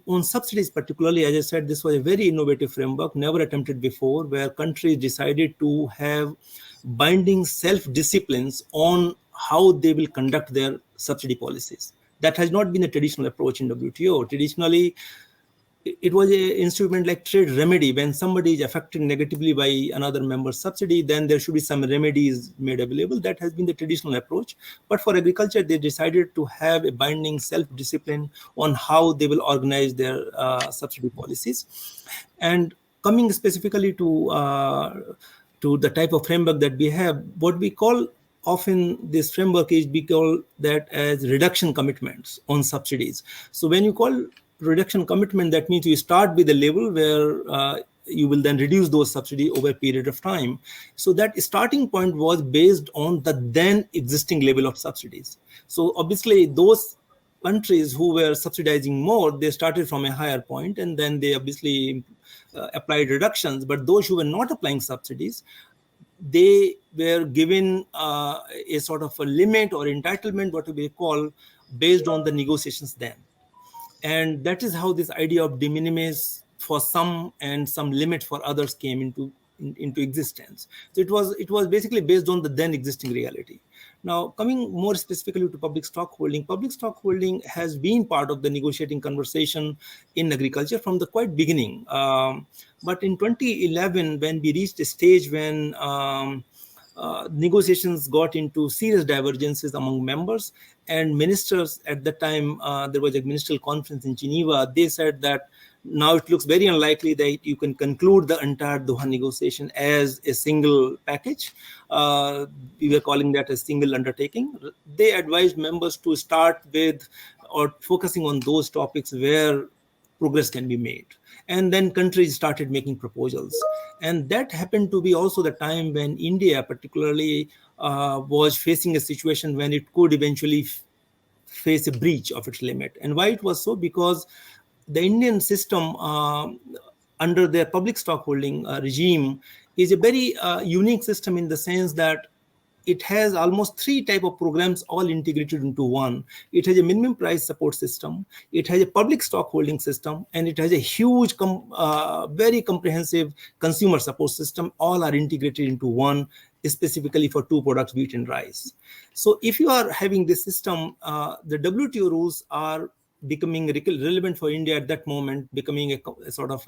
on subsidies particularly, as I said, this was a very innovative framework, never attempted before, where countries decided to have binding self-disciplines on how they will conduct their subsidy policies. That has not been a traditional approach in WTO. Traditionally, it was an instrument like trade remedy. When somebody is affected negatively by another member's subsidy, then there should be some remedies made available. That has been the traditional approach. But for agriculture, they decided to have a binding self-discipline on how they will organize their subsidy policies. And coming specifically to the type of framework that we have, what we call often this framework is we call that as reduction commitments on subsidies. So when you call reduction commitment, that means you start with a level where you will then reduce those subsidies over a period of time. So that starting point was based on the then existing level of subsidies. So obviously those countries who were subsidizing more, they started from a higher point, and then they obviously applied reductions. But those who were not applying subsidies, they were given a sort of a limit or entitlement, what we call, based on the negotiations then. And that is how this idea of de minimis for some and some limit for others came into existence. So it was basically based on the then existing reality. Now, coming more specifically to public stockholding has been part of the negotiating conversation in agriculture from the quite beginning. But in 2011, when we reached a stage when negotiations got into serious divergences among members, and ministers at the time, there was a ministerial conference in Geneva, they said that now it looks very unlikely that you can conclude the entire Doha negotiation as a single package. We were calling that a single undertaking. They advised members to start with or focusing on those topics where progress can be made. And then countries started making proposals. And that happened to be also the time when India particularly was facing a situation when it could eventually face a breach of its limit. And why it was so? Because the Indian system under their public stockholding regime is a very unique system in the sense that it has almost 3 types of programs all integrated into one. It has a minimum price support system, it has a public stockholding system, and it has a huge, very comprehensive consumer support system. All are integrated into one, specifically for 2 products, wheat and rice. So if you are having this system, the WTO rules are becoming relevant for India at that moment, becoming a sort of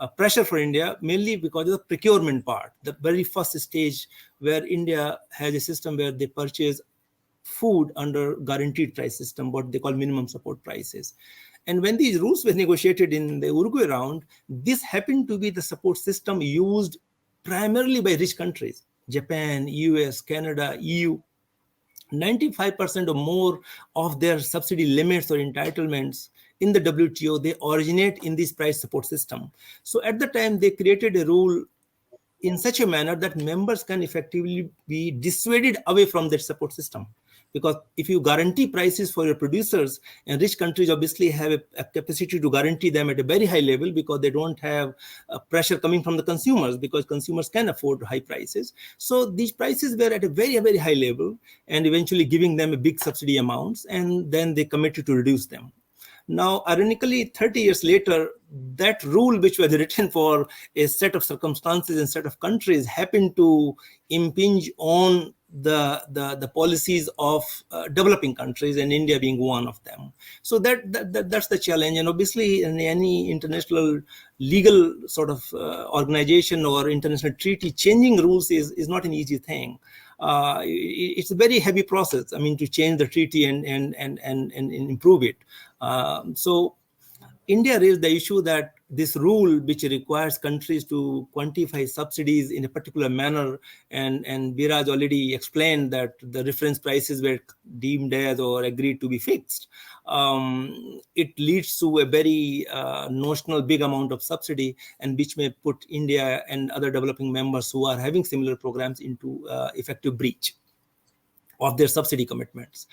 a pressure for India, mainly because of the procurement part, the very first stage where India has a system where they purchase food under guaranteed price system, what they call minimum support prices. And when these rules were negotiated in the Uruguay round, this happened to be the support system used primarily by rich countries, Japan, US, Canada, EU. 95% or more of their subsidy limits or entitlements in the WTO, they originate in this price support system. So at the time, they created a rule in such a manner that members can effectively be dissuaded away from that support system. Because if you guarantee prices for your producers, and rich countries obviously have a capacity to guarantee them at a very high level because they don't have pressure coming from the consumers, because consumers can afford high prices. So these prices were at a very, very high level, and eventually giving them a big subsidy amounts, and then they committed to reduce them. Now, ironically, 30 years later, that rule, which was written for a set of circumstances and set of countries, happened to impinge on the policies of developing countries, and India being one of them. So that's the challenge. And obviously, in any international legal sort of organization or international treaty, changing rules is not an easy thing. It's a very heavy process. I mean, to change the treaty and improve it. So India raised the issue that this rule, which requires countries to quantify subsidies in a particular manner, and Biraj already explained that the reference prices were deemed as or agreed to be fixed. It leads to a very notional big amount of subsidy, and which may put India and other developing members who are having similar programs into effective breach of their subsidy commitments.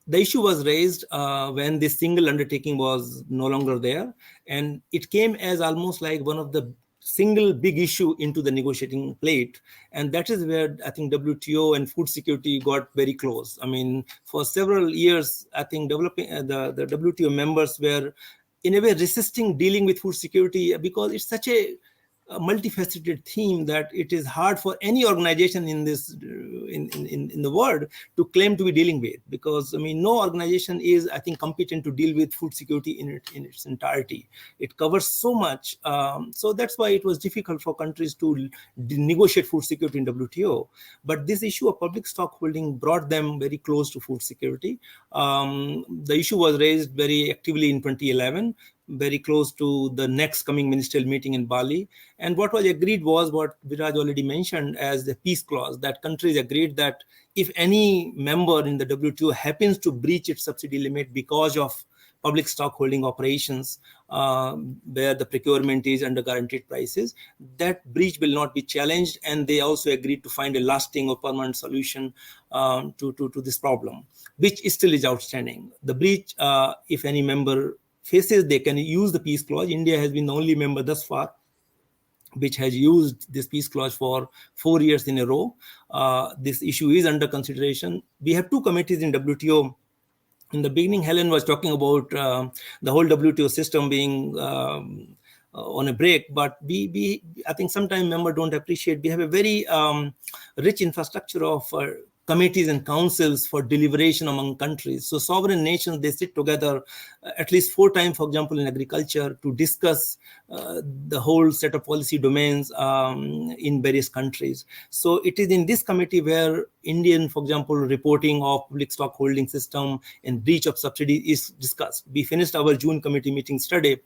The issue was raised when this single undertaking was no longer there, and it came as almost like one of the single big issue into the negotiating plate. And that is where I think WTO and food security got very close. I mean, for several years, I think developing the WTO members were in a way resisting dealing with food security, because it's such a multifaceted theme that it is hard for any organization in this in the world to claim to be dealing with, because I mean, no organization is, I think, competent to deal with food security in its entirety. It covers so much, so that's why it was difficult for countries to negotiate food security in WTO. But this issue of public stockholding brought them very close to food security. The issue was raised very actively in 2011 very close to the next coming ministerial meeting in Bali. And what was agreed was what Viraj already mentioned as the peace clause, that countries agreed that if any member in the WTO happens to breach its subsidy limit because of public stock holding operations where the procurement is under guaranteed prices, that breach will not be challenged. And they also agreed to find a lasting or permanent solution to this problem, which still is outstanding. The breach, if any member faces, they can use the peace clause. India has been the only member thus far which has used this peace clause for 4 years in a row. This issue is under consideration. We have 2 committees in WTO. In the beginning, Helen was talking about the whole WTO system being on a break, but I think sometimes members don't appreciate we have a very rich infrastructure of committees and councils for deliberation among countries. So sovereign nations, they sit together at least 4 times, for example, in agriculture to discuss the whole set of policy domains in various countries. So it is in this committee where Indian, for example, reporting of public stock holding system and breach of subsidy is discussed. We finished our June committee meeting today,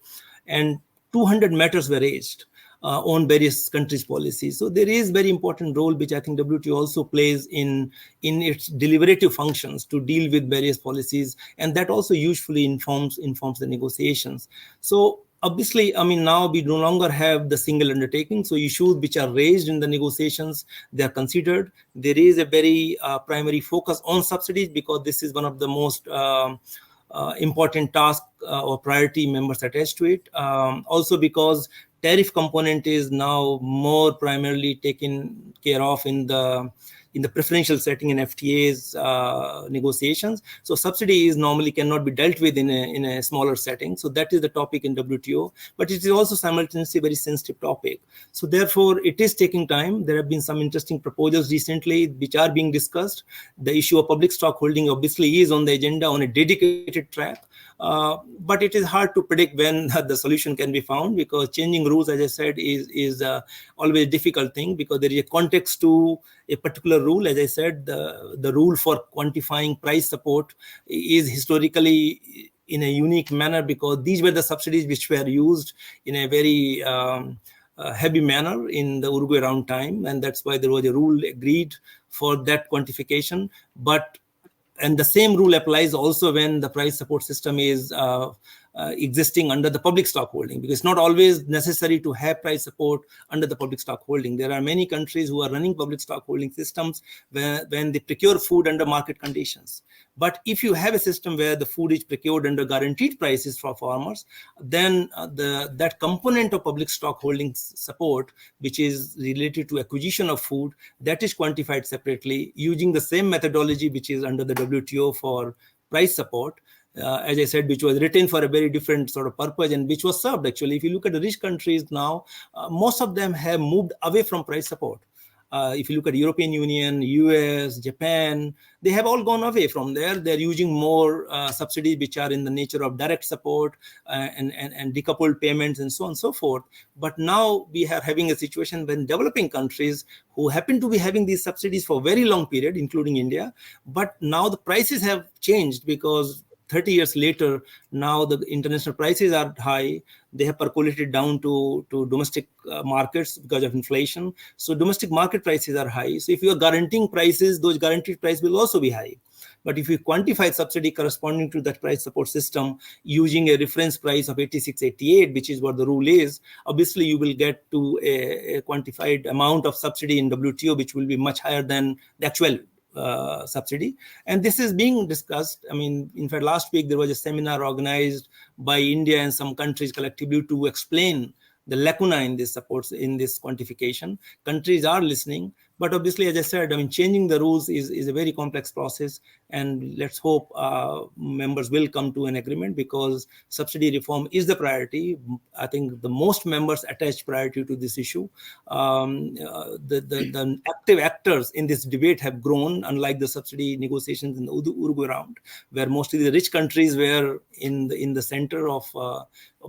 and 200 matters were raised on various countries' policies. So there is very important role which I think WTO also plays in its deliberative functions to deal with various policies, and that also usually informs the negotiations. So obviously, I mean, now we no longer have the single undertaking. So issues which are raised in the negotiations, they are considered. There is a very primary focus on subsidies because this is one of the most important task or priority members attached to it. Also because tariff component is now more primarily taken care of in the preferential setting in FTA's negotiations. So subsidy is normally cannot be dealt with in a smaller setting. So that is the topic in WTO, but it is also simultaneously a very sensitive topic. So therefore, it is taking time. There have been some interesting proposals recently which are being discussed. The issue of public stock holding obviously is on the agenda on a dedicated track. But it is hard to predict when the solution can be found, because changing rules, as I said, is always a difficult thing, because there is a context to a particular rule. As I said, the rule for quantifying price support is historically in a unique manner, because these were the subsidies which were used in a very heavy manner in the Uruguay round time, and that's why there was a rule agreed for that quantification. And the same rule applies also when the price support system is existing under the public stock holding, because it's not always necessary to have price support under the public stock holding. There are many countries who are running public stock holding systems when they procure food under market conditions. But if you have a system where the food is procured under guaranteed prices for farmers, then that component of public stock holding support, which is related to acquisition of food, that is quantified separately using the same methodology which is under the WTO for price support. As I said, which was written for a very different sort of purpose and which was served actually. If you look at the rich countries now, most of them have moved away from price support. If you look at European Union, US, Japan, they have all gone away from there. They're using more subsidies which are in the nature of direct support and decoupled payments and so on and so forth. But now we are having a situation when developing countries who happen to be having these subsidies for a very long period, including India, but now the prices have changed because 30 years later, now the international prices are high. They have percolated down to domestic markets because of inflation. So domestic market prices are high. So if you are guaranteeing prices, those guaranteed prices will also be high. But if you quantify subsidy corresponding to that price support system using a reference price of 86.88, which is what the rule is, obviously you will get to a quantified amount of subsidy in WTO, which will be much higher than the actual subsidy. And this is being discussed. I mean, in fact, last week there was a seminar organized by India and some countries collectively to explain the lacuna in this supports, in this quantification. Countries are listening, but obviously, as I said, I mean, changing the rules is a very complex process, and let's hope members will come to an agreement, because subsidy reform is the priority. I think the most members attach priority to this issue. The active actors in this debate have grown, unlike the subsidy negotiations in the Uruguay round, where mostly the rich countries were in the center of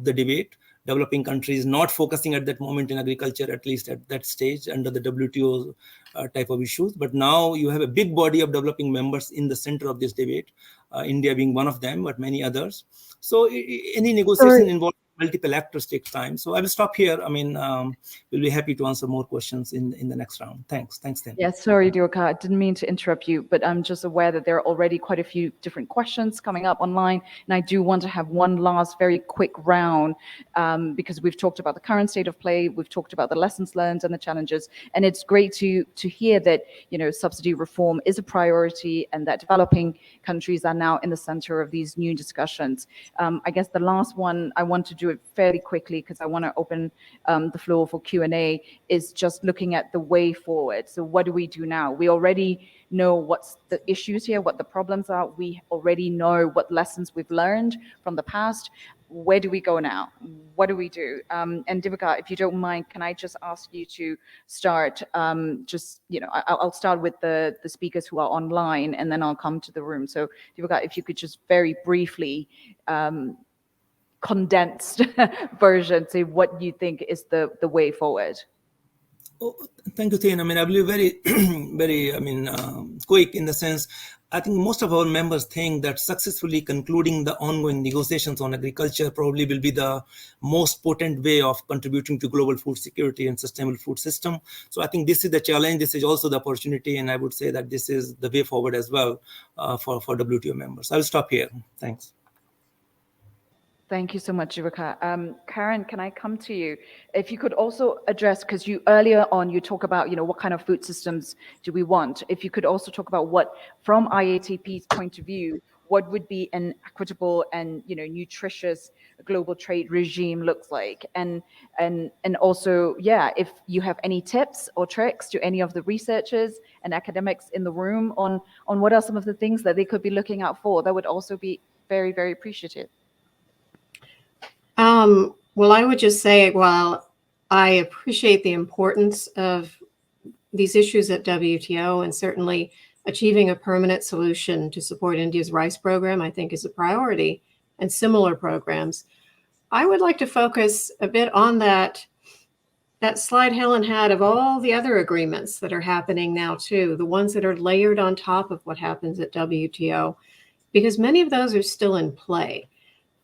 the debate. Developing countries not focusing at that moment in agriculture, at least at that stage under the WTO type of issues. But now you have a big body of developing members in the center of this debate, India being one of them, but many others. So any negotiation involving multiple actors takes time. So I will stop here. I mean, we'll be happy to answer more questions in the next round. Thanks, Tim. Yes, sorry, Durga, I didn't mean to interrupt you, but I'm just aware that there are already quite a few different questions coming up online, and I do want to have one last very quick round, because we've talked about the current state of play, we've talked about the lessons learned and the challenges, and it's great to hear that, you know, subsidy reform is a priority and that developing countries are now in the center of these new discussions. I guess the last one, I want to do it fairly quickly because I want to open the floor for Q&A, is just looking at the way forward. So what do we do now? We already know what's the issues here, what the problems are. We already know what lessons we've learned from the past. Where do we go now? What do we do? And Divika, if you don't mind, can I just ask you to start, I'll start with the speakers who are online, and then I'll come to the room. So Divika, if you could just very briefly, condensed version, say what you think is the way forward. Oh, thank you, Thane. I mean, I will be very, very, quick in the sense, I think most of our members think that successfully concluding the ongoing negotiations on agriculture probably will be the most potent way of contributing to global food security and sustainable food system. So I think this is the challenge. This is also the opportunity. And I would say that this is the way forward as well for WTO members. I'll stop here. Thanks. Thank you so much, Jivika. Karen, can I come to you? If you could also address, because you earlier on, you talk about, what kind of food systems do we want? If you could also talk about what, from IATP's point of view, what would be an equitable and, nutritious global trade regime looks like? And also, if you have any tips or tricks to any of the researchers and academics in the room on what are some of the things that they could be looking out for, that would also be very, very appreciative. Well, I would just say, while I appreciate the importance of these issues at WTO, and certainly achieving a permanent solution to support India's rice program, I think, is a priority, and similar programs, I would like to focus a bit on that slide Helen had of all the other agreements that are happening now too, the ones that are layered on top of what happens at WTO, because many of those are still in play.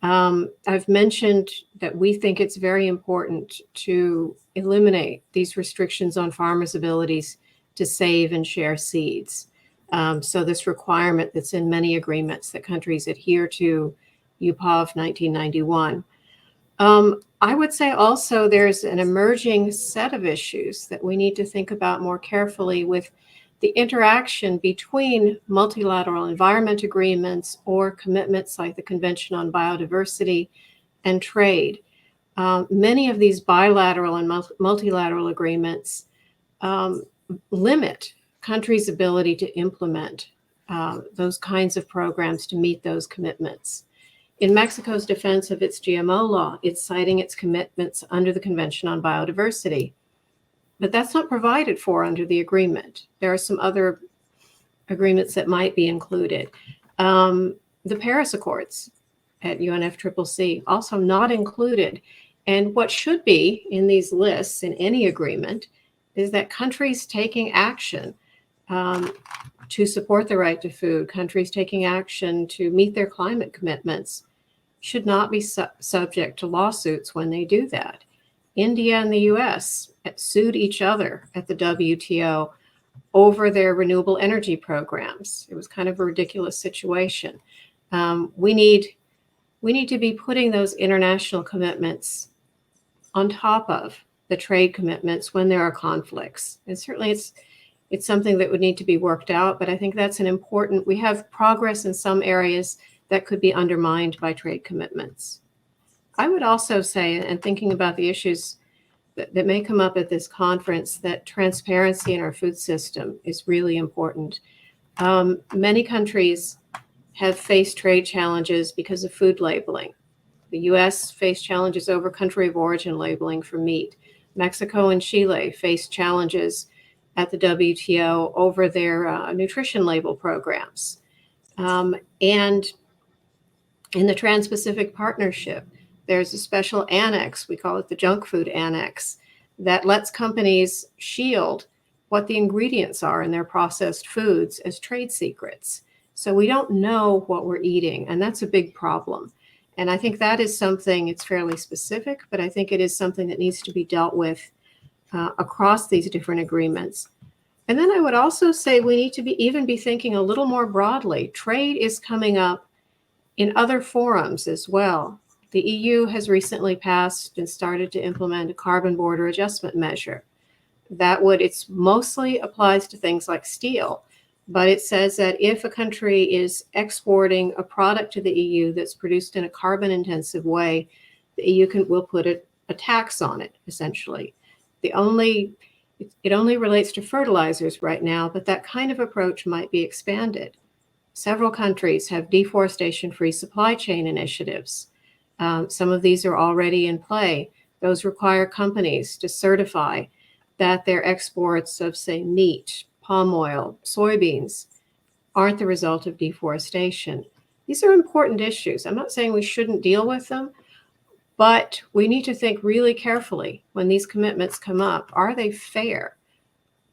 I've mentioned that we think it's very important to eliminate these restrictions on farmers' abilities to save and share seeds. So this requirement that's in many agreements that countries adhere to, UPOV 1991. I would say also there's an emerging set of issues that we need to think about more carefully with the interaction between multilateral environment agreements or commitments like the Convention on Biodiversity and Trade. Many of these bilateral and multilateral agreements limit countries' ability to implement those kinds of programs to meet those commitments. In Mexico's defense of its GMO law, it's citing its commitments under the Convention on Biodiversity. But that's not provided for under the agreement. There are some other agreements that might be included. The Paris Accords at UNFCCC also not included. And what should be in these lists in any agreement is that countries taking action to support the right to food, countries taking action to meet their climate commitments, should not be subject to lawsuits when they do that. India and the US sued each other at the WTO over their renewable energy programs. It was kind of a ridiculous situation. We need to be putting those international commitments on top of the trade commitments when there are conflicts. And certainly it's something that would need to be worked out, but I think that's we have progress in some areas that could be undermined by trade commitments. I would also say, and thinking about the issues that may come up at this conference, that transparency in our food system is really important. Many countries have faced trade challenges because of food labeling. The US faced challenges over country of origin labeling for meat. Mexico and Chile faced challenges at the WTO over their nutrition label programs. And in the Trans-Pacific Partnership, there's a special annex, we call it the junk food annex, that lets companies shield what the ingredients are in their processed foods as trade secrets. So we don't know what we're eating, and that's a big problem. And I think that is something, it's fairly specific, but I think it is something that needs to be dealt with across these different agreements. And then I would also say we need to even be thinking a little more broadly. Trade is coming up in other forums as well. The EU has recently passed and started to implement a carbon border adjustment measure. It's mostly applies to things like steel, but it says that if a country is exporting a product to the EU that's produced in a carbon intensive way, the EU will put a tax on it, essentially. It only relates to fertilizers right now, but that kind of approach might be expanded. Several countries have deforestation-free supply chain initiatives. Some of these are already in play. Those require companies to certify that their exports of, say, meat, palm oil, soybeans aren't the result of deforestation. These are important issues. I'm not saying we shouldn't deal with them, but we need to think really carefully when these commitments come up. Are they fair?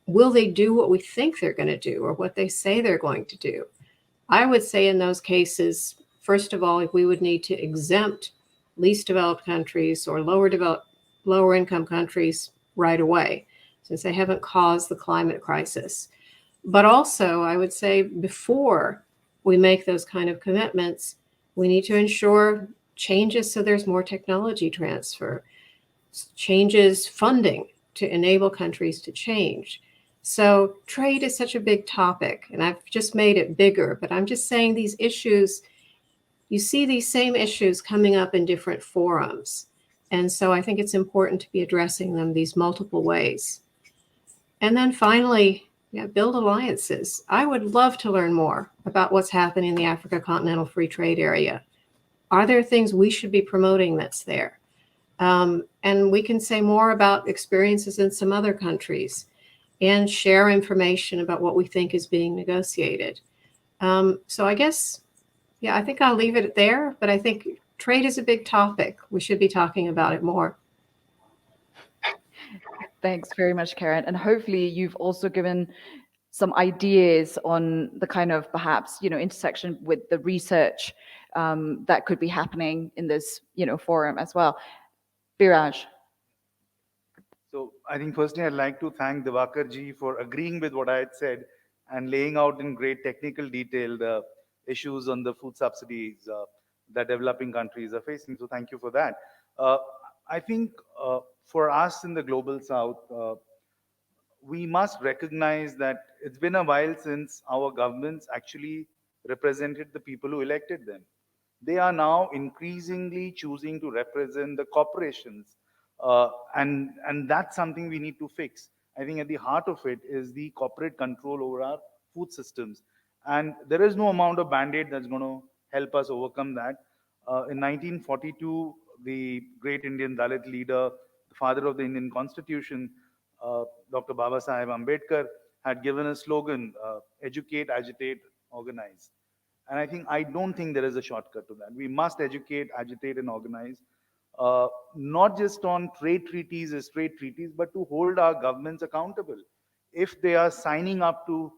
Will they do what we think they're going to do or what they say they're going to do? I would say in those cases, first of all, we would need to exempt least developed countries or lower income countries right away, since they haven't caused the climate crisis. But also, I would say before we make those kind of commitments, we need to ensure changes so there's more technology transfer, changes funding to enable countries to change. So trade is such a big topic, and I've just made it bigger, but I'm just saying these issues, you see these same issues coming up in different forums. And so I think it's important to be addressing them these multiple ways. And then finally, build alliances. I would love to learn more about what's happening in the Africa Continental Free Trade Area. Are there things we should be promoting that's there? And we can say more about experiences in some other countries and share information about what we think is being negotiated. So I guess, I think I'll leave it there, but I think trade is a big topic. We should be talking about it more. Thanks very much, Karen. And hopefully you've also given some ideas on the kind of perhaps, intersection with the research that could be happening in this, forum as well. Biraj. So I think firstly, I'd like to thank Diwakar ji for agreeing with what I had said and laying out in great technical detail the issues on the food subsidies that developing countries are facing. So thank you for that. I think for us in the global south, we must recognize that it's been a while since our governments actually represented the people who elected them. They are now increasingly choosing to represent the corporations, and that's something we need to fix. I think at the heart of it is the corporate control over our food systems, and there is no amount of band-aid that's going to help us overcome that. In 1942, the great Indian Dalit leader, the father of the Indian Constitution, Dr. Baba Saheb Ambedkar, had given a slogan, educate, agitate, organize. And I don't think there is a shortcut to that. We must educate, agitate, and organize, not just on trade treaties as trade treaties, but to hold our governments accountable. If they are signing up to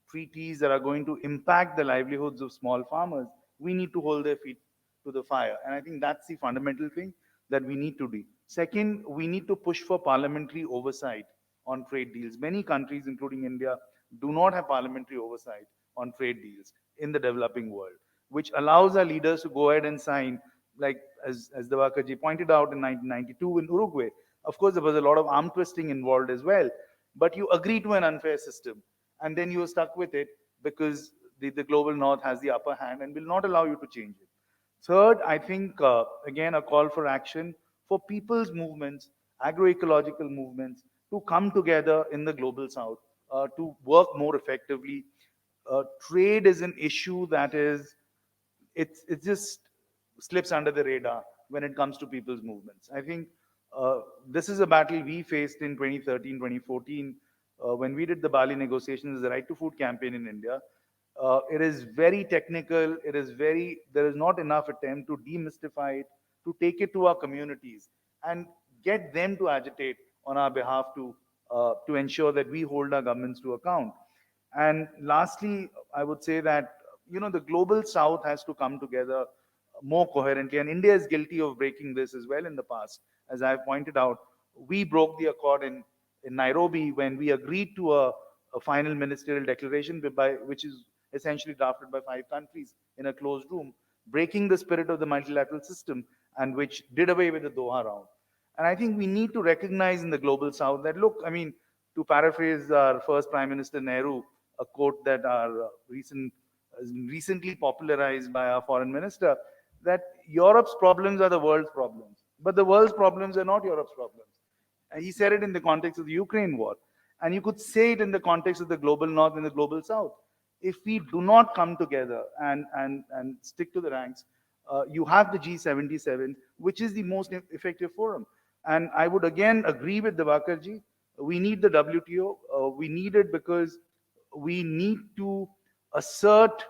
treaties that are going to impact the livelihoods of small farmers, we need to hold their feet to the fire. And I think that's the fundamental thing that we need to do. Second, we need to push for parliamentary oversight on trade deals. Many countries, including India, do not have parliamentary oversight on trade deals in the developing world, which allows our leaders to go ahead and sign, like as Diwakar ji pointed out in 1992 in Uruguay. Of course, there was a lot of arm twisting involved as well, but you agree to an unfair system, and then you're stuck with it because the global north has the upper hand and will not allow you to change it. Third, I think, again, a call for action for people's movements, agroecological movements, to come together in the global south, to work more effectively. Trade is an issue that is, it just slips under the radar when it comes to people's movements. I think this is a battle we faced in 2013, 2014, when we did the Bali negotiations, the Right to Food campaign in India. It is very technical. There is not enough attempt to demystify it, to take it to our communities and get them to agitate on our behalf to to ensure that we hold our governments to account. And lastly, I would say that, the global south has to come together more coherently. And India is guilty of breaking this as well in the past. As I've pointed out, we broke the accord in Nairobi when we agreed to a final ministerial declaration which is essentially drafted by 5 countries in a closed room, breaking the spirit of the multilateral system and which did away with the Doha round. And I think we need to recognize in the global south that, look, I mean, to paraphrase our first Prime Minister Nehru, a quote that our recently popularized by our foreign minister, that Europe's problems are the world's problems, but the world's problems are not Europe's problems. And he said it in the context of the Ukraine war. And you could say it in the context of the global north and the global south. If we do not come together and stick to the ranks, you have the G77, which is the most effective forum. And I would again agree with Divakarji. We need the WTO. We need it because we need to assert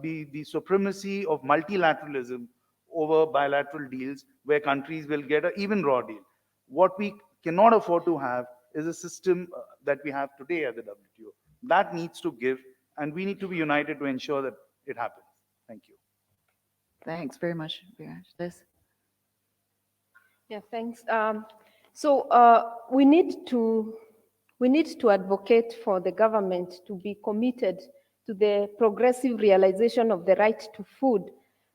the supremacy of multilateralism over bilateral deals where countries will get an even raw deal. What we cannot afford to have is a system that we have today at the WTO. That needs to give, and we need to be united to ensure that it happens. Thank you. Thanks very much, Viraj. Liz? Yeah, thanks. We need to advocate for the government to be committed to the progressive realization of the right to food.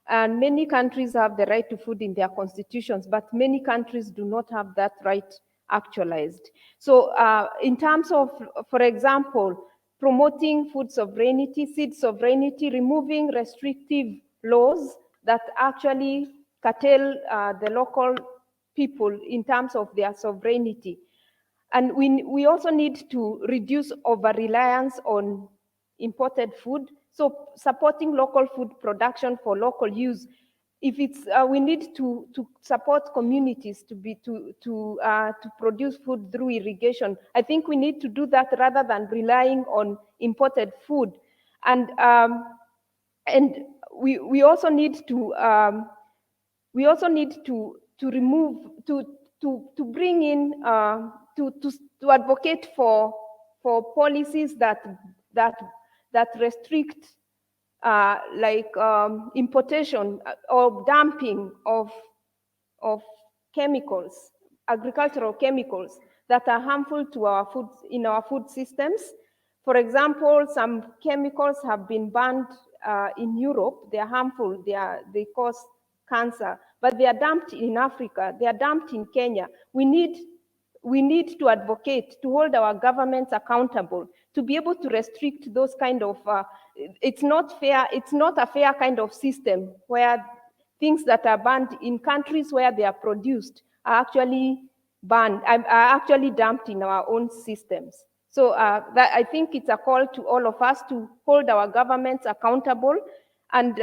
And many countries have the right to food in their constitutions, but many countries do not have that right actualized. So in terms of, for example, promoting food sovereignty, seed sovereignty, removing restrictive laws that actually curtail the local people in terms of their sovereignty. And we also need to reduce over-reliance on imported food. So supporting local food production for local use. If it's, we need to support communities to produce food through irrigation. I think we need to do that rather than relying on imported food. And we also need to remove to bring in to advocate for policies that restrict importation or dumping of chemicals, agricultural chemicals that are harmful to our food in our food systems. For example, some chemicals have been banned in Europe. They are harmful. They cause cancer, but they are dumped in Africa. They are dumped in Kenya. We need to advocate to hold our governments accountable to be able to restrict those kind of. It's not fair. It's not a fair kind of system where things that are banned in countries where they are produced are actually banned, are actually dumped in our own systems. So I think it's a call to all of us to hold our governments accountable. And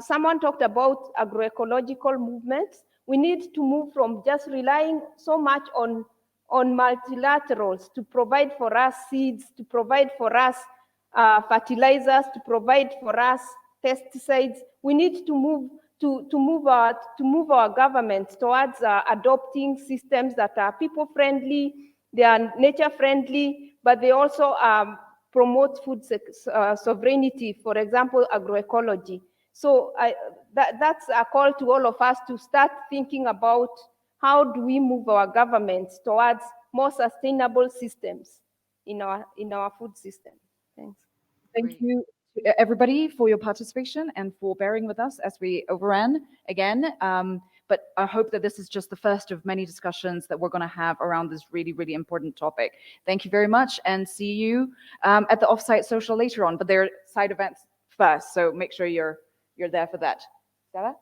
someone talked about agroecological movements. We need to move from just relying so much on multilaterals to provide for us seeds, to provide for us fertilizers, to provide for us pesticides. We need to move our governments towards adopting systems that are people-friendly, they are nature-friendly, but they also promote food sovereignty, for example, agroecology. So that's a call to all of us to start thinking about how do we move our governments towards more sustainable systems in our food system. Thanks. Thank you, everybody, for your participation and for bearing with us as we overran again. But I hope that this is just the first of many discussions that we're going to have around this really, really important topic. Thank you very much, and see you at the offsite social later on. But there are side events first, so make sure you're there for that. Sarah?